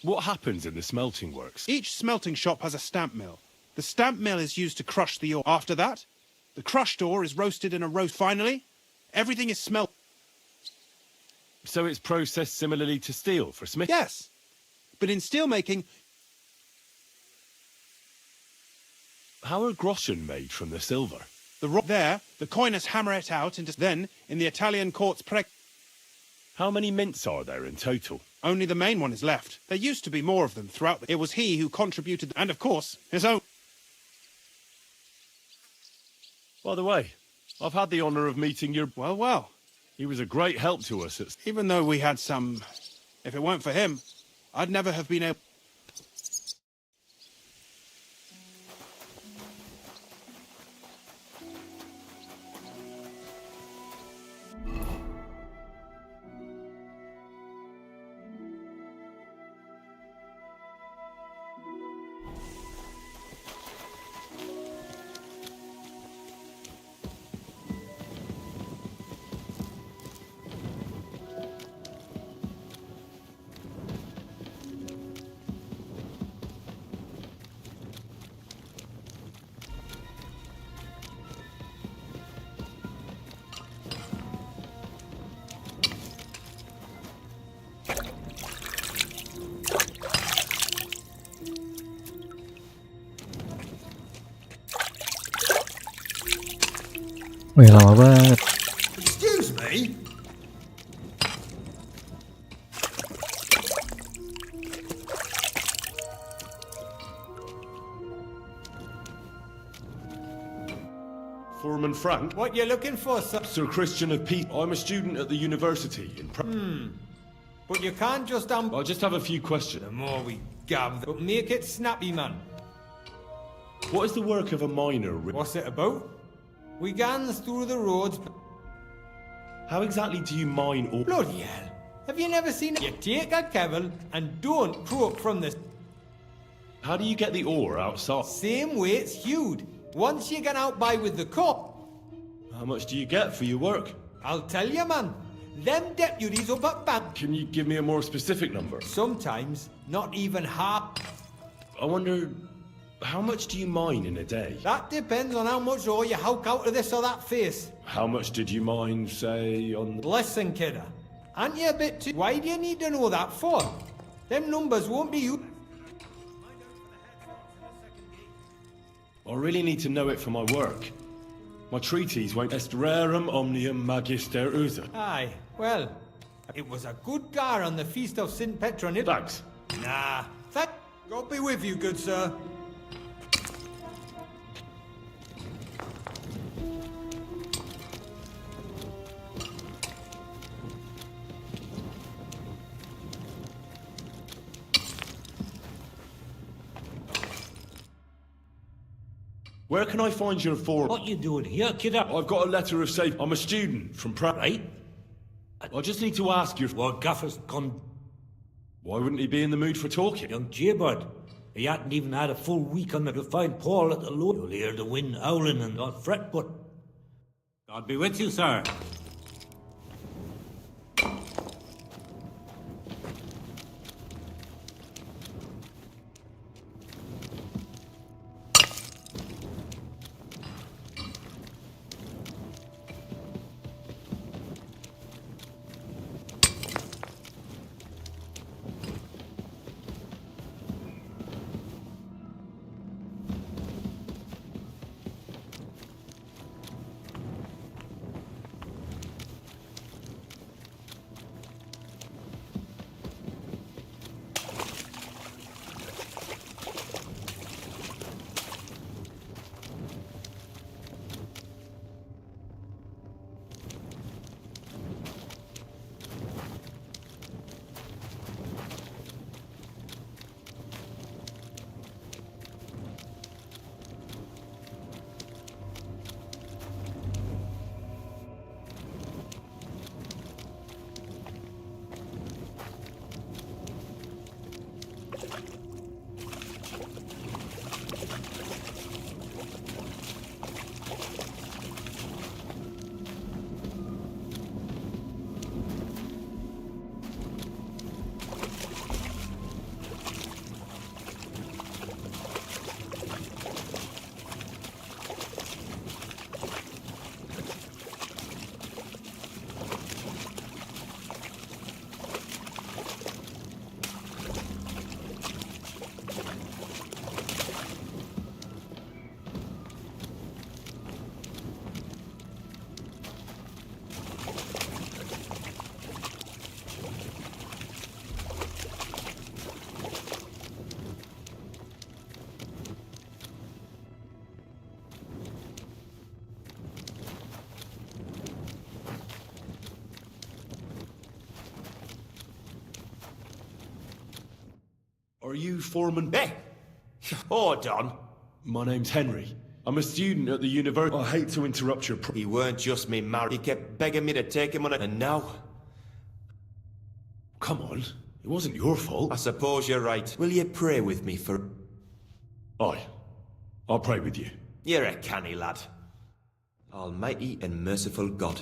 What happens in the smelting works? Each smelting shop has a stamp mill. The stamp mill is used to crush the ore. After that, the crushed ore is roasted in a roast. Finally, everything is smelted. So it's processed similarly to steel for smith? Yes. But in steelmaking... How are groschen made from the silver? The coiners hammer it out into... Then, in the Italian courts... How many mints are there in total? Only the main one is left. There used to be more of them throughout the... It was he who contributed... And, of course, his own... By the way, I've had the honour of meeting your... Well. He was a great help to us at... Even though we had some... If it weren't for him, I'd never have been able... Wih, lama banget. Excuse me? Foreman Frank? What you looking for, sir? Sir Christian of Peace. I'm a student at the university in But you can't just I just have a few questions. The more we gab, but make it snappy, man. What is the work of a miner? What's it about? We gans through the roads. How exactly do you mine ore? Bloody hell. Have you never seen it? You take a kevil and don't croak from the... How do you get the ore outside? Same way it's hewed. Once you get out by with the cup. How much do you get for your work? I'll tell you, man. Them deputies up at back. Can you give me a more specific number? Sometimes, not even half. I wonder, how much do you mine in a day? That depends on how much ore you howk out of this or that face. How much did you mine, say, on... Listen, kidder. Aren't you a bit too... Why do you need to know that for? Them numbers won't be you. I really need to know it for my work. My treatise won't est rerum omnium magister usa. Aye, well, it was a good gar on the feast of St. Petronil. Thanks. Nah, God be with you, good sir. Where can I find your forum? What you doing here, kidder? I've got a letter of safe. I'm a student from Right? I just need to ask you... Well, Gaffer's gone... Why wouldn't he be in the mood for talking? Young jaybird. He hadn't even had a full week on to find Paul at the low. You'll hear the wind howling and not fret, but... God be with you, sir. Are you Foreman? Hey! Hold on. My name's Henry. I'm a student at the university. I hate to interrupt your... He weren't just me married. He kept begging me to take him on it, and now... Come on. It wasn't your fault. I suppose you're right. Will you pray with me for... Aye. I'll pray with you. You're a canny lad. Almighty and merciful God,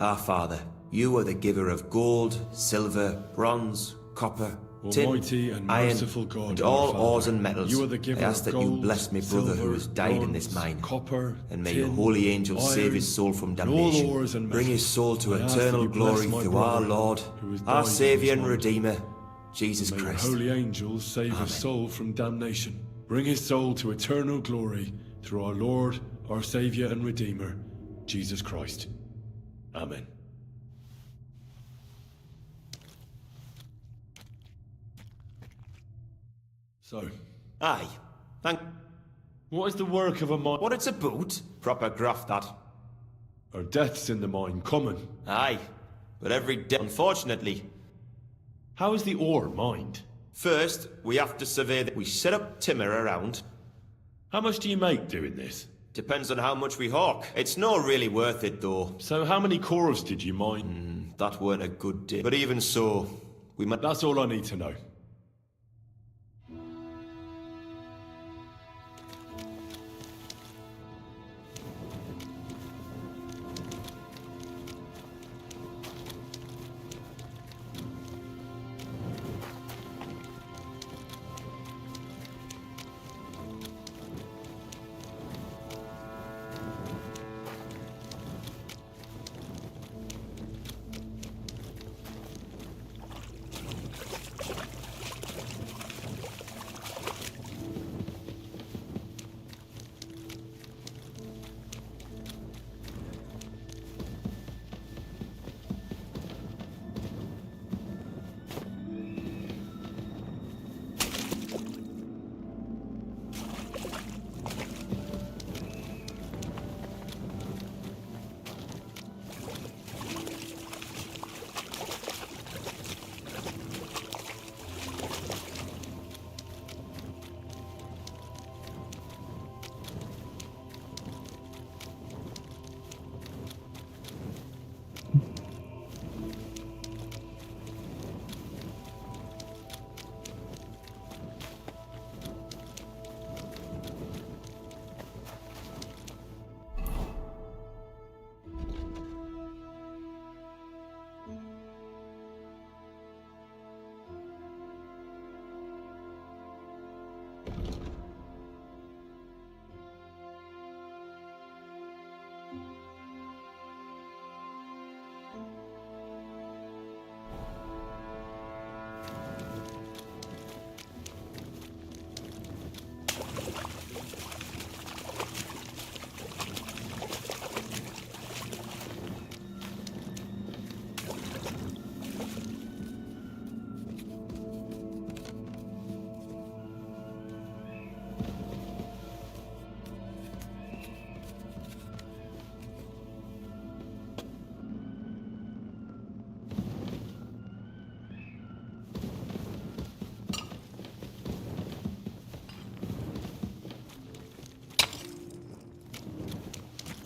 our Father, you are the giver of gold, silver, bronze, copper, Almighty tin, and iron, merciful God, and our all Father, ores and metals. you are the giver I ask of that gold, you bless my brother silver, who has died in this bronze, mine. copper, and may tin, your holy angels save iron, his soul from and all damnation. ores and Bring his metals. soul to I ask that eternal you bless glory my through our brother Lord, who has died our in Saviour this and mine. Redeemer, Jesus May Christ. your holy angels save Amen. his soul from damnation. Bring his soul to eternal glory through our Lord, our Saviour and Redeemer, Jesus Christ. Amen. So, Aye. Thank... what is the work of a mine? What it's about? Proper graft, that. Are deaths in the mine common? Aye. But every day, unfortunately. How is the ore mined? First, we have to survey that. We set up timber around. How much do you make doing this? Depends on how much we hawk. It's not really worth it, though. So how many cores did you mine? That weren't a good day. But even so, we might... That's all I need to know.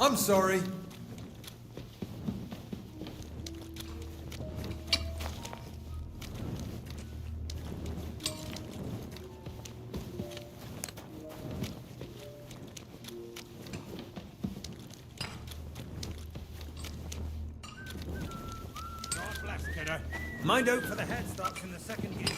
I'm sorry. God bless, kiddo. Mind out for the head starts in the second gate.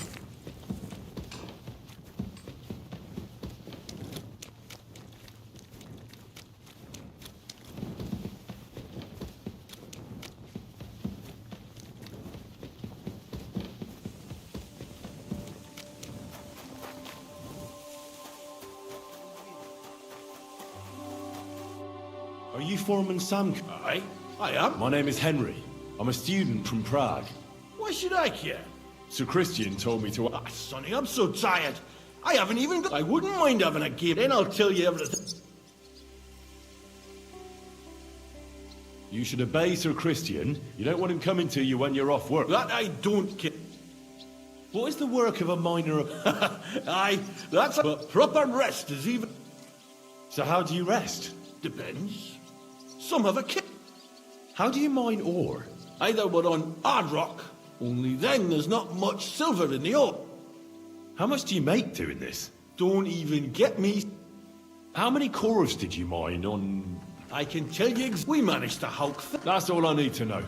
Are you Foreman Sam? Aye, I am. My name is Henry. I'm a student from Prague. Why should I care? Sir Christian told me to... Ah, Sonny, I'm so tired. I haven't even got... I wouldn't mind having a game. Then I'll tell you everything. You should obey Sir Christian. You don't want him coming to you when you're off work. That I don't care. What is the work of a miner? Aye, that's a... But proper rest is even... So how do you rest? Depends. Some have a kit. How do you mine ore? Either we're on hard rock, only then there's not much silver in the ore. How much do you make doing this? Don't even get me. How many cores did you mine on... I can tell you we managed to hulk... That's all I need to know.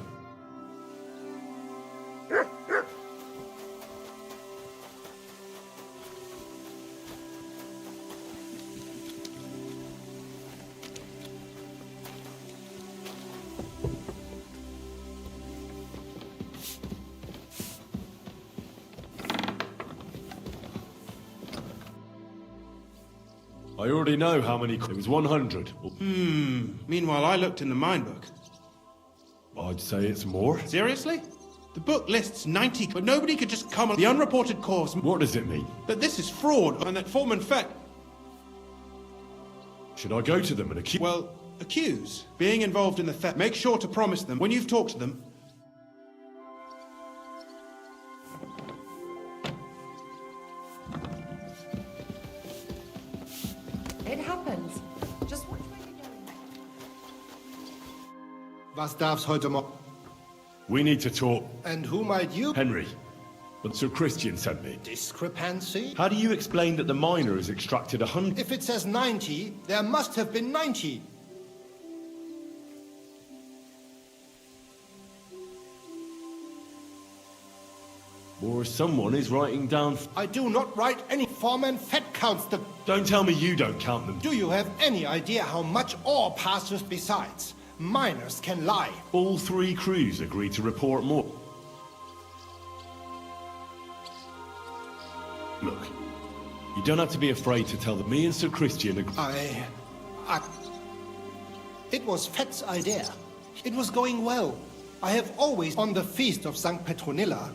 I already know how many... It was 100. Meanwhile, I looked in the mine book. I'd say it's more. Seriously? The book lists 90, but nobody could just come on the unreported cause. What does it mean? That this is fraud, and that Foreman Fett... Should I go to them and accuse... Well, accuse. Being involved in the theft. Make sure to promise them, when you've talked to them... It happens. Just which way are you going next? Was darf's heute Morgen? We need to talk. And who might you... Henry. But Sir Christian sent me. Discrepancy? How do you explain that the miner has extracted 100? If it says 90, there must have been 90. Or someone is writing down... I do not write any Foreman Fett counts them. Don't tell me you don't count them. Do you have any idea how much ore passes besides? Miners can lie. All 3 crews agreed to report more. Look, you don't have to be afraid to tell them. Me and Sir Christian agree. It was Fett's idea. It was going well. I have always, on the feast of St. Petronilla,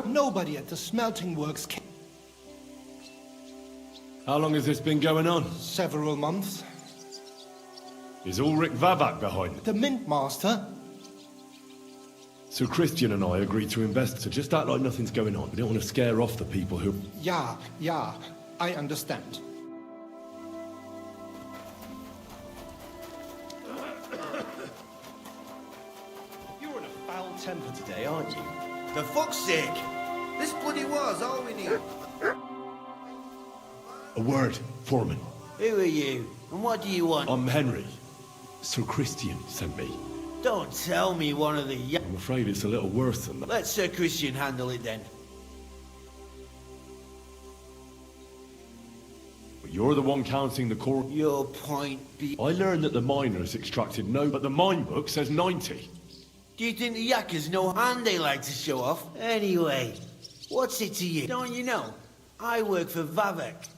nobody at the smelting works came. How long has this been going on? Several months. Is Ulrich Vavak behind it? The Mint Master. So Christian and I agreed to invest, so just act like nothing's going on. We don't want to scare off the people who... Yeah, I understand. You're in a foul temper today, aren't you? For fuck's sake! This bloody war's all we need. A word, Foreman. Who are you? And what do you want? I'm Henry. Sir Christian sent me. Don't tell me one of the I'm afraid it's a little worse than that. Let Sir Christian handle it then. But you're the one counting the core... Your point be... I learned that the miners extracted no... But the mine book says 90. Do you think the yakkers know hand they like to show off? Anyway, what's it to you? Don't you know? I work for Vavek.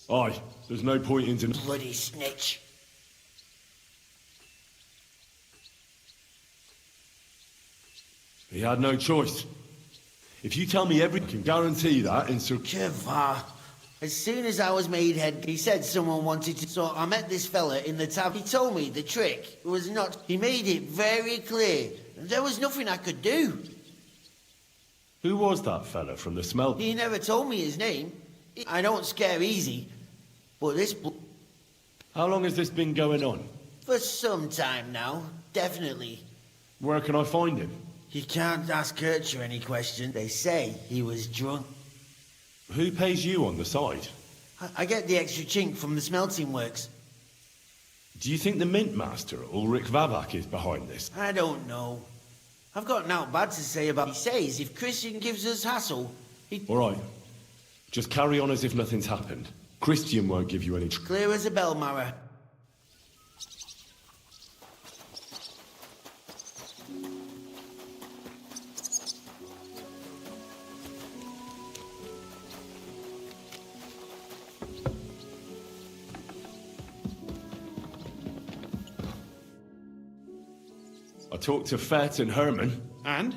Aye, there's no point in... Bloody snitch. He had no choice. If you tell me everything, I can guarantee that in Sir... Kevlar. As soon as I was made head, he said someone wanted to... So I met this fella in the tavern. He told me the trick was not... He made it very clear. There was nothing I could do. Who was that fella from the smelt? He never told me his name. I don't scare easy. But this... How long has this been going on? For some time now. Definitely. Where can I find him? You can't ask Kircher any questions. They say he was drunk. Who pays you on the side? I get the extra chink from the smelting works. Do you think the Mint Master, Ulrich Vavak, is behind this? I don't know. I've got nothing bad to say about... He says if Christian gives us hassle, he... All right. Just carry on as if nothing's happened. Christian won't give you any... Clear as a bell, Mara. I talked to Fett and Herman. And?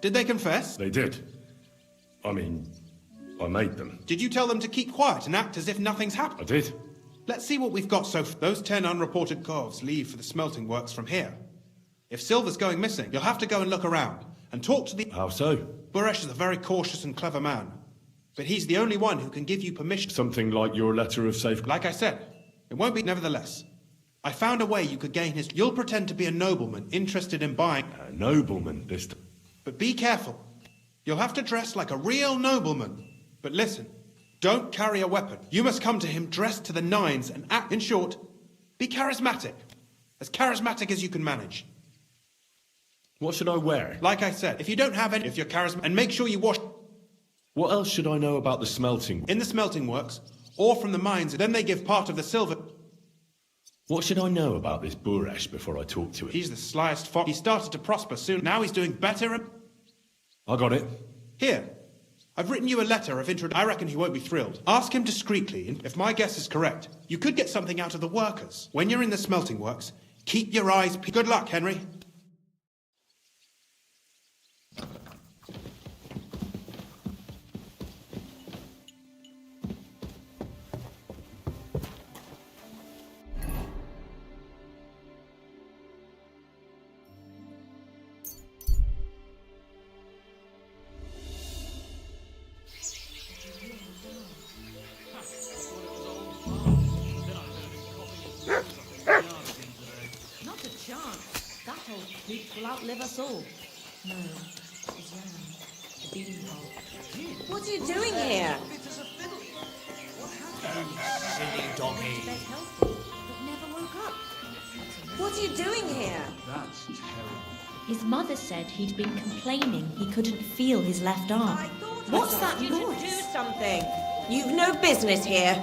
Did they confess? They did. I mean, I made them. Did you tell them to keep quiet and act as if nothing's happened? I did. Let's see what we've got so far. Those 10 unreported calves leave for the smelting works from here. If Silver's going missing, you'll have to go and look around and talk to the... How so? Buresh is a very cautious and clever man. But he's the only one who can give you permission. Something like your letter of safe... Like I said, it won't be nevertheless. I found a way you could gain his... You'll pretend to be a nobleman interested in buying... A nobleman this time. But be careful. You'll have to dress like a real nobleman. But listen, don't carry a weapon. You must come to him dressed to the nines and act... In short, be charismatic. As charismatic as you can manage. What should I wear? Like I said, if you don't have any... If you're charismatic... And make sure you wash... What else should I know about the smelting? In the smelting works, or from the mines, then they give part of the silver... What should I know about this Buresh before I talk to him? He's the slyest fox. He started to prosper soon. Now he's doing better and... I got it. Here. I've written you a letter of introduction. I reckon he won't be thrilled. Ask him discreetly, and if my guess is correct, you could get something out of the workers. When you're in the smelting works, keep your eyes peeled. Good luck, Henry. Not a chance. That old creep will outlive us all. No, his lamb, the beanpole. What are you doing here? Silly doggy. Bed healthy, but never woke up. What are you doing here? That's terrible. His mother said he'd been complaining he couldn't feel his left arm. What's that noise? Do something. You've no business here.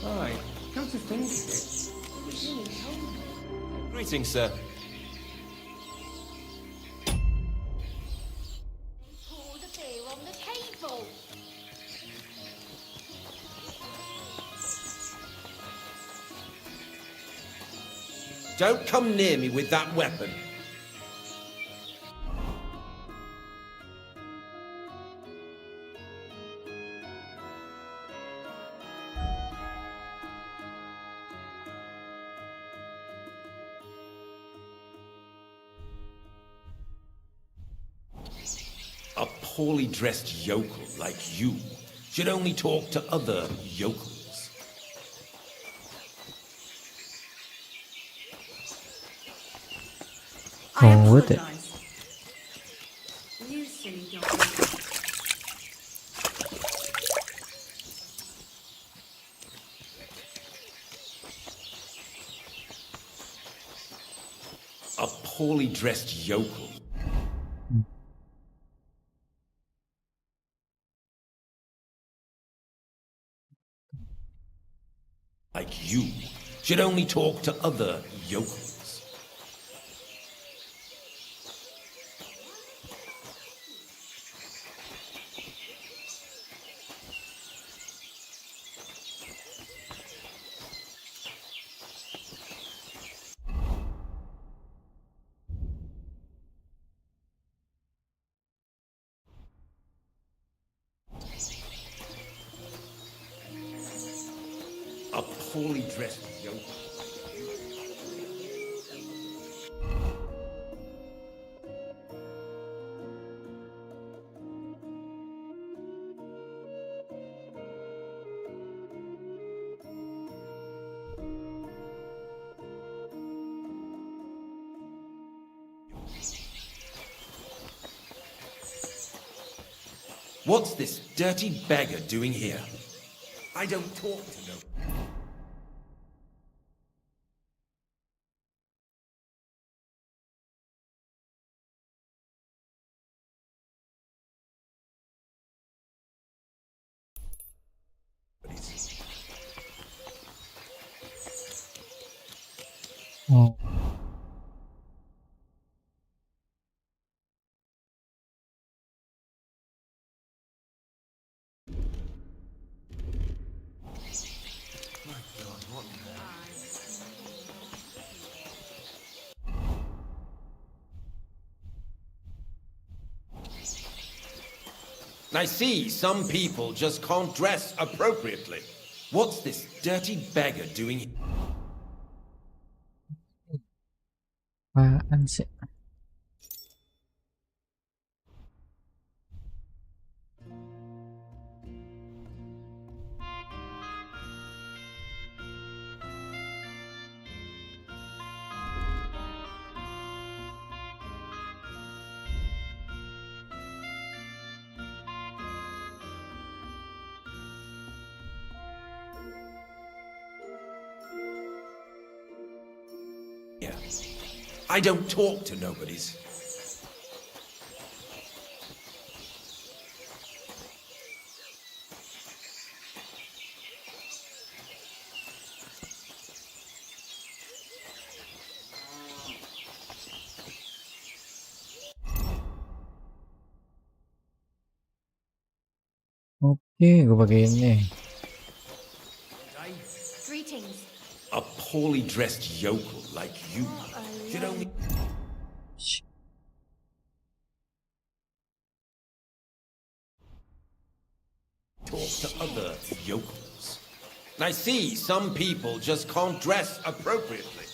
Aye, come to think of it. Greetings, sir. Pour the beer on the table. Don't come near me with that weapon. A poorly dressed yokel like you should only talk to other yokels. I Oh, what the- apologize. You silly dog. A poorly dressed yokel. Like you should only talk to other yokels. A poorly dressed yokel. What's this dirty beggar doing here? I don't talk to no. Oh. I see some people just can't dress appropriately. What's this dirty beggar doing here? Apaan sih? I don't talk to nobodies. Gue pakai ini. Greetings. A poorly dressed yokel like you should only... talk to other yokels. I see some people just can't dress appropriately.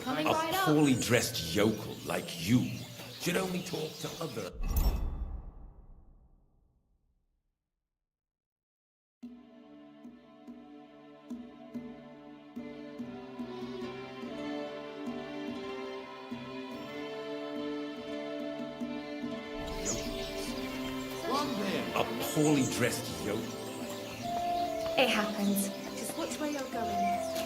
Coming A right up. poorly dressed yokel like you should only talk to other... A poorly dressed yokel. It happens. Just watch where you're going.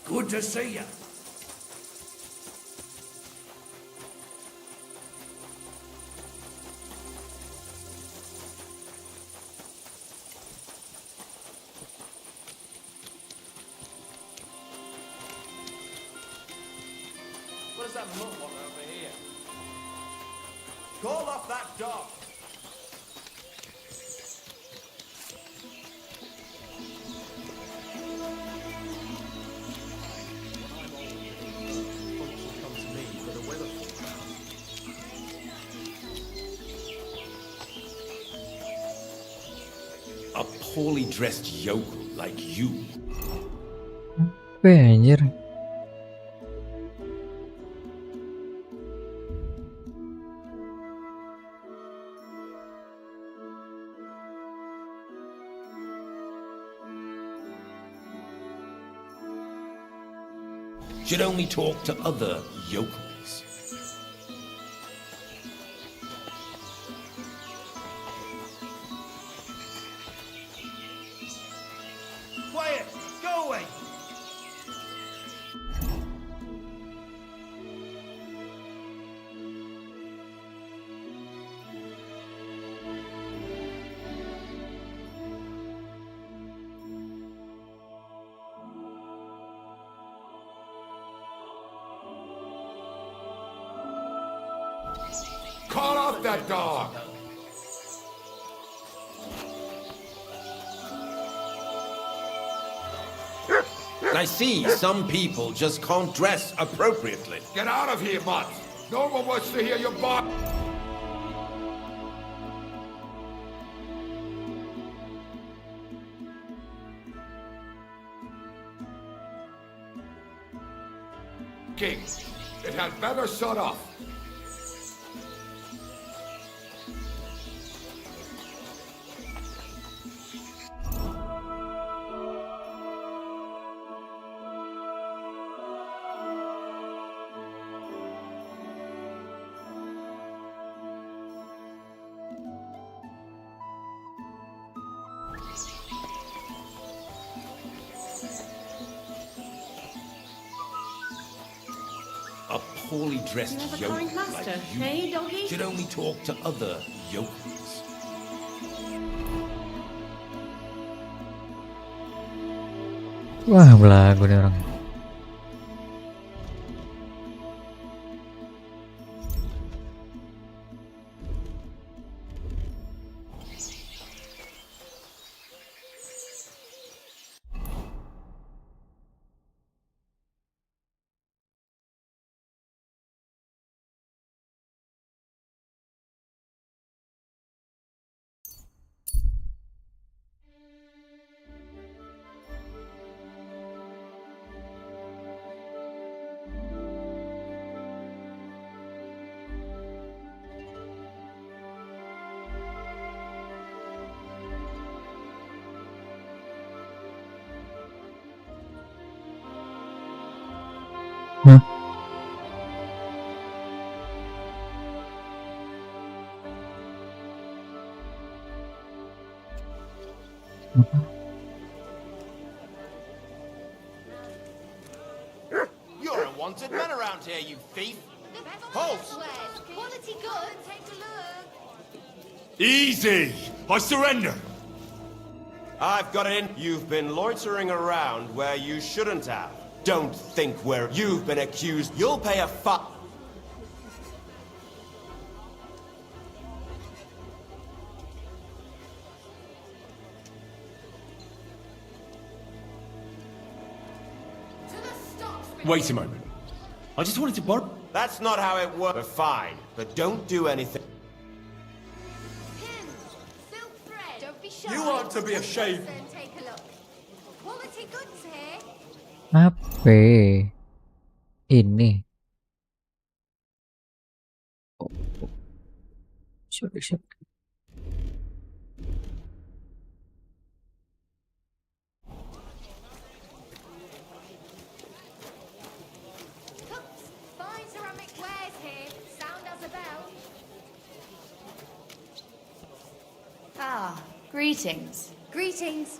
Good to see you. What does that mutt want over here? Call off that dog! A poorly dressed yokel like you. Apa ya, anjir? Should only talk to other yokels. Quiet! Go away! Call off that dog! I see some people just can't dress appropriately. Get out of here, mutt! No one wants to hear your bark! King, it had better shut off. A poorly dressed You have a yokel kind master, like you eh, doggy? should only talk to other yokels. Wah, belagu nih orang. Hah? You're a wanted man around here, you thief. Halt! Quality good. Take a look. Easy! I surrender! I've got it in. You've been loitering around where you shouldn't have. Don't think where you've been accused. You'll pay a fine. Wait a moment. I just wanted to borrow... That's not how it works. We're fine, but don't do anything. Don't be shy. You ought to be ashamed. Take a look. Quality goods here. Apa? Ini. Sorry. Fine ceramic wares here. Sound as a bell. Ah, greetings. Greetings.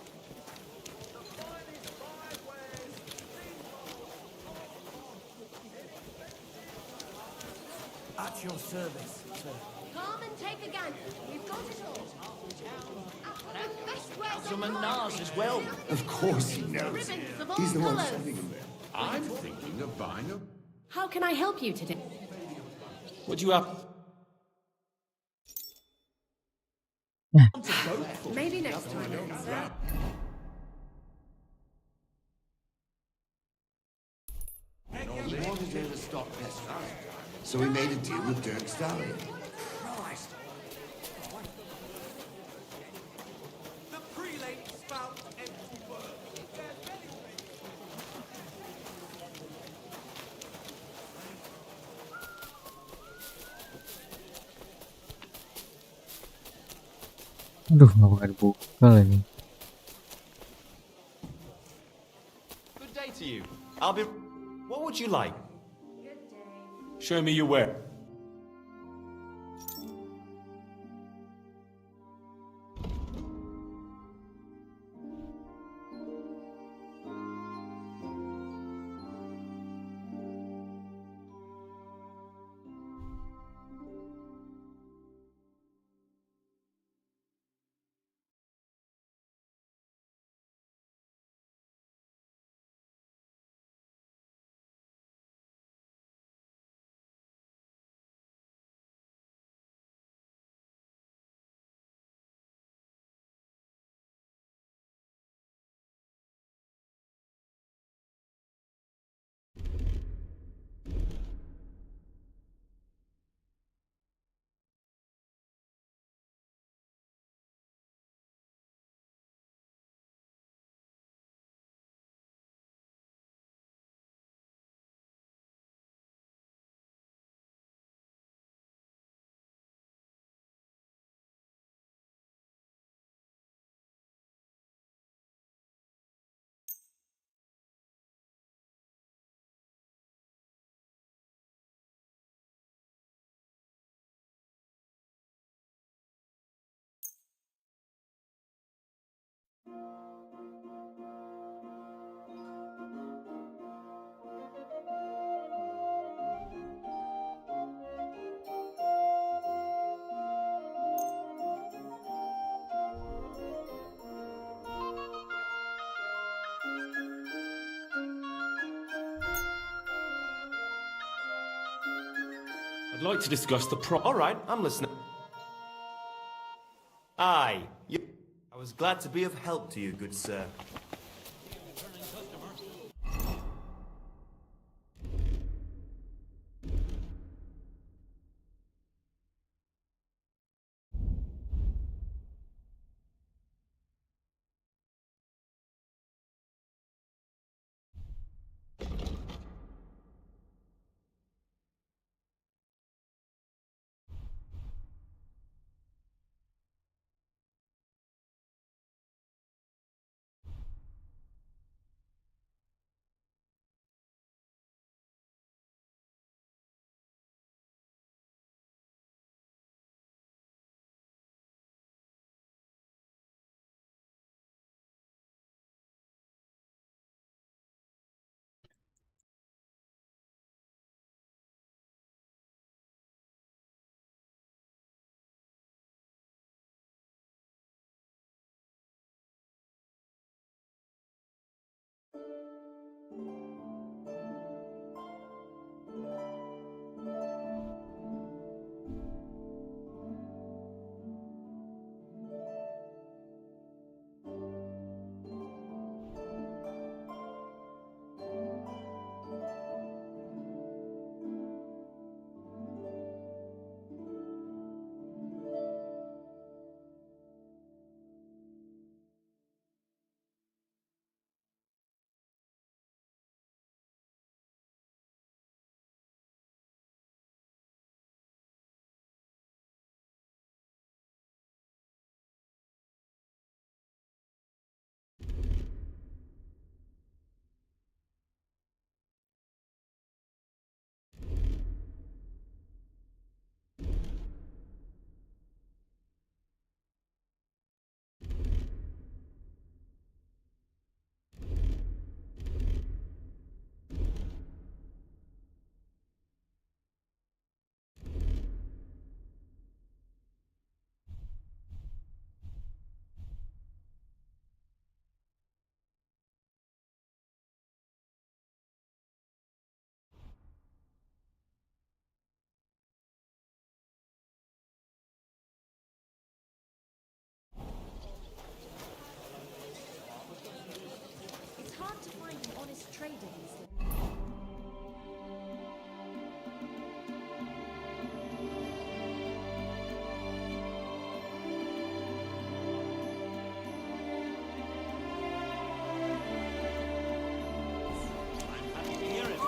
At your service, sir. Come and take a gander. We've got it all. The best wares Some at Nars as well. Of course he knows. Ribbons of all He's the one colours. sending him there. I'm thinking of buying a... How can I help you today? What you up? Maybe next time, sir. He wanted her to stop pestering him, so he made a deal with Dirk Stallion. Christ. The prelate spout empty words. Aduh, nggak dibuka lagi. Good day to you. I'll be... What would you like? Show me your ware. I'd like to discuss the All right, I'm listening. Aye. I was glad to be of help to you, good sir. It's hard to find an honest trader these days.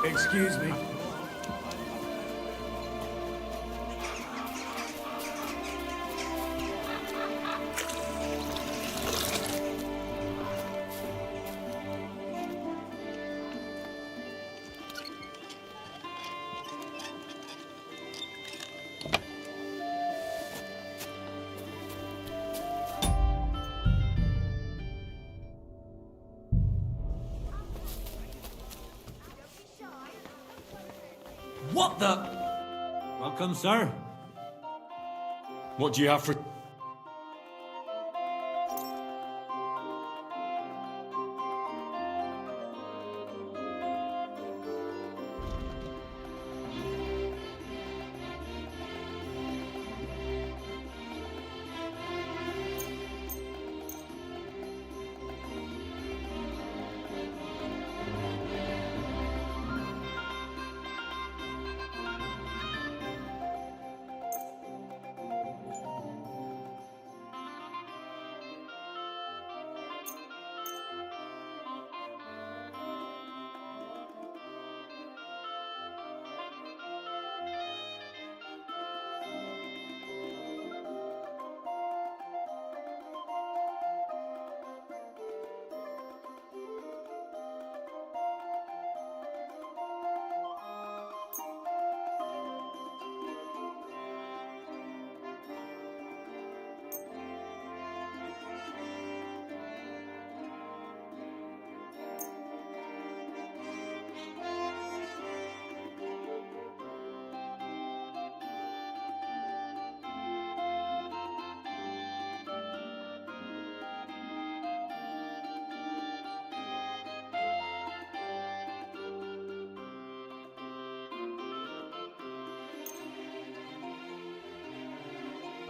Excuse me. What the? Welcome, sir. What do you have for...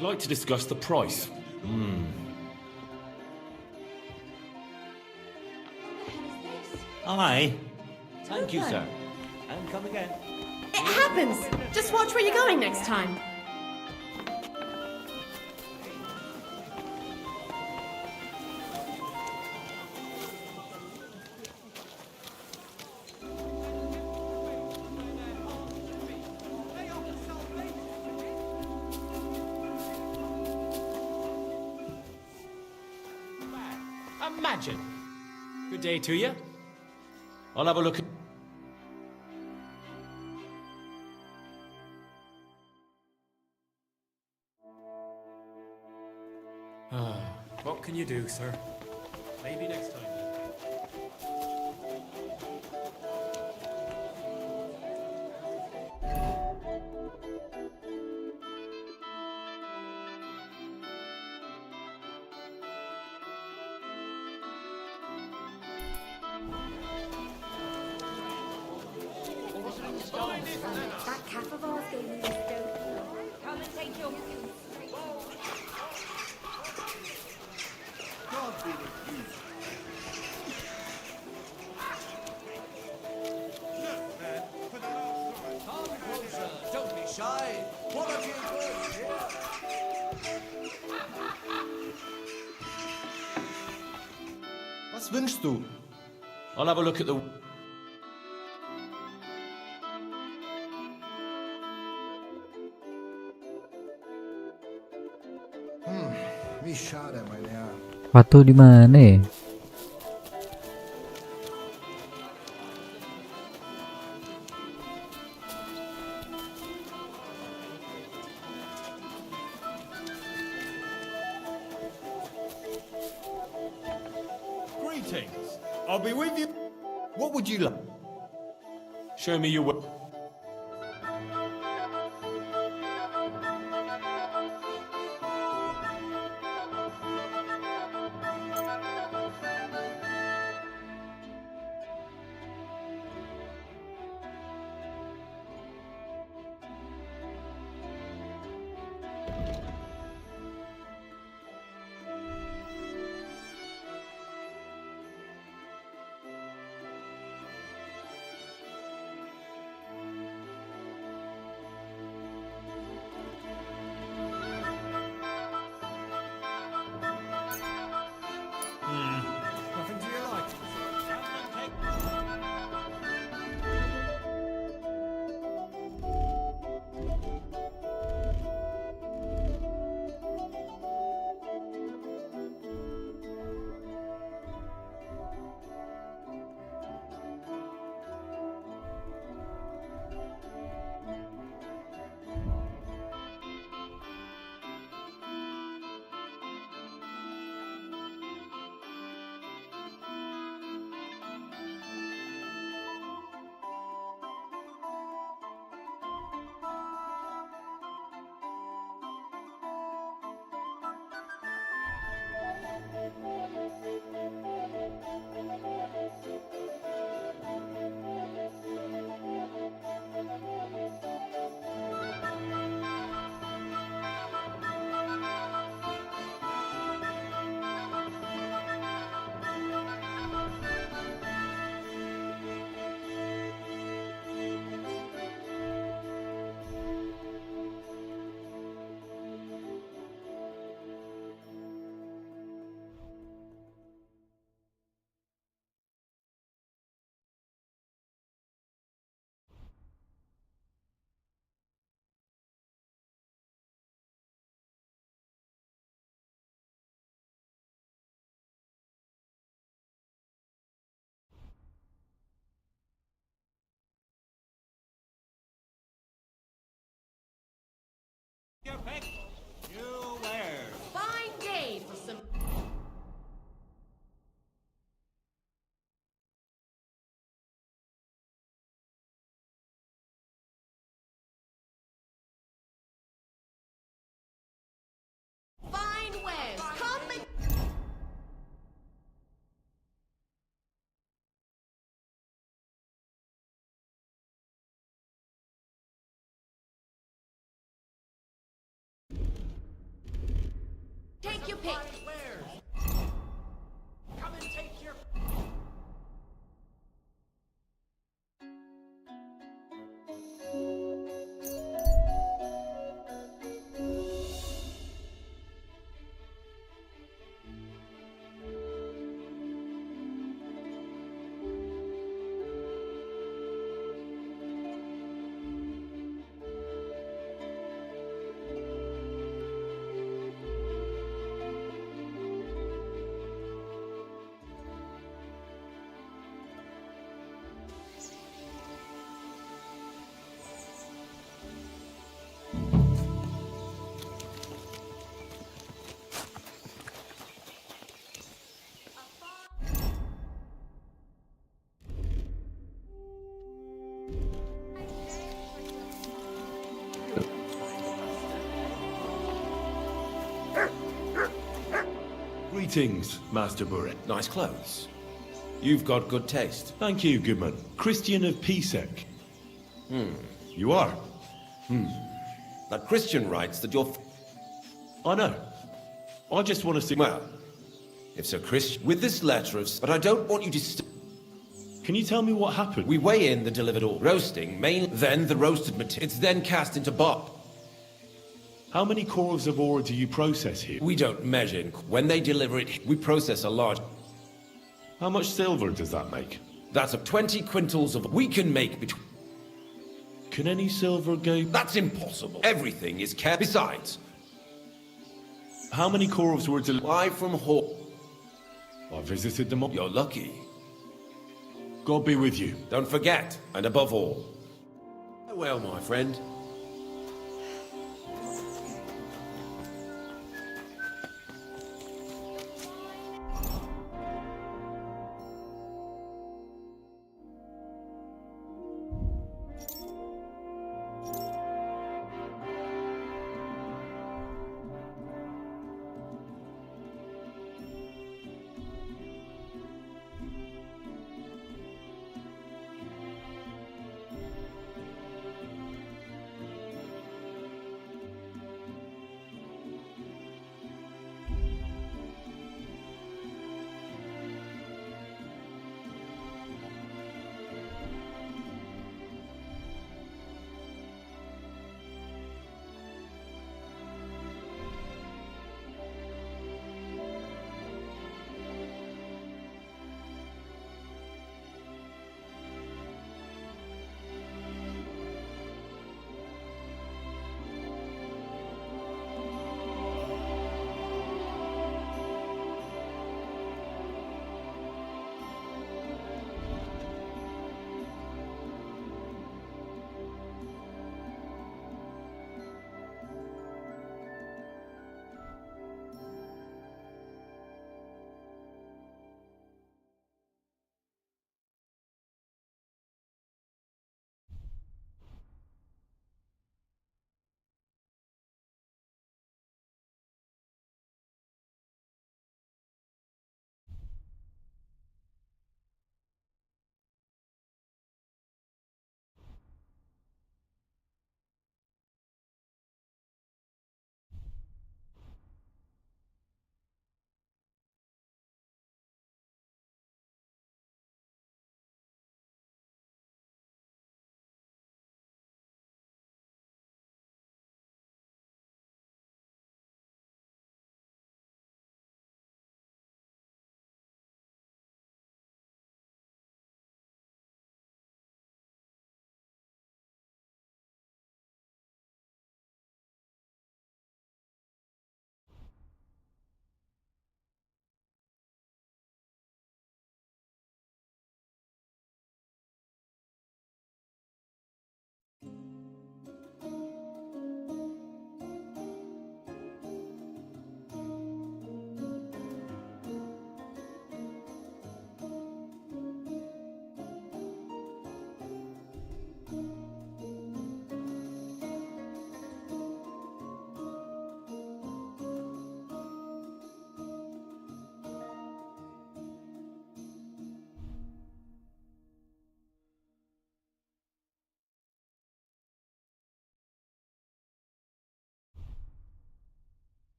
I'd like to discuss the price. Aye. Thank you, sir. And come again. It happens! Just watch where you're going next time. Imagine. Good day to you. I'll have a look at... What can you do, sir? Maybe next time. That calf of ours gave me this dope. Come and take your God be with you. Come closer. Don't be shy. Quality goods here. Was wünschst du? I'll have a look at the... Wie schade, mein Herr. Sepatu di mana ya? Greetings. I'll be with you. What would you like? Show me your way. Nothing to your like. Your pick. You wares. Fine day for some. Fine wares. Come and. Take your pick. Come and take your... Greetings, Master Burret. Nice clothes. You've got good taste. Thank you, Goodman. Christian of Pisek. You are? That Christian writes that you're... I know. I just want to see... Well, if Sir Christian... With this letter of... But I don't want you to... Can you tell me what happened? We weigh in the delivered ore. Roasting, then the roasted material. It's then cast into bar. How many cores of ore do you process here? We don't measure. When they deliver it, we process a large... How much silver does that make? That's of 20 quintals of... We can make between... Can any silver go... That's impossible. Everything is kept. Besides... How many cores were delivered? Why from Hall? I visited them all. You're lucky. God be with you. Don't forget, and above all... Well, my friend,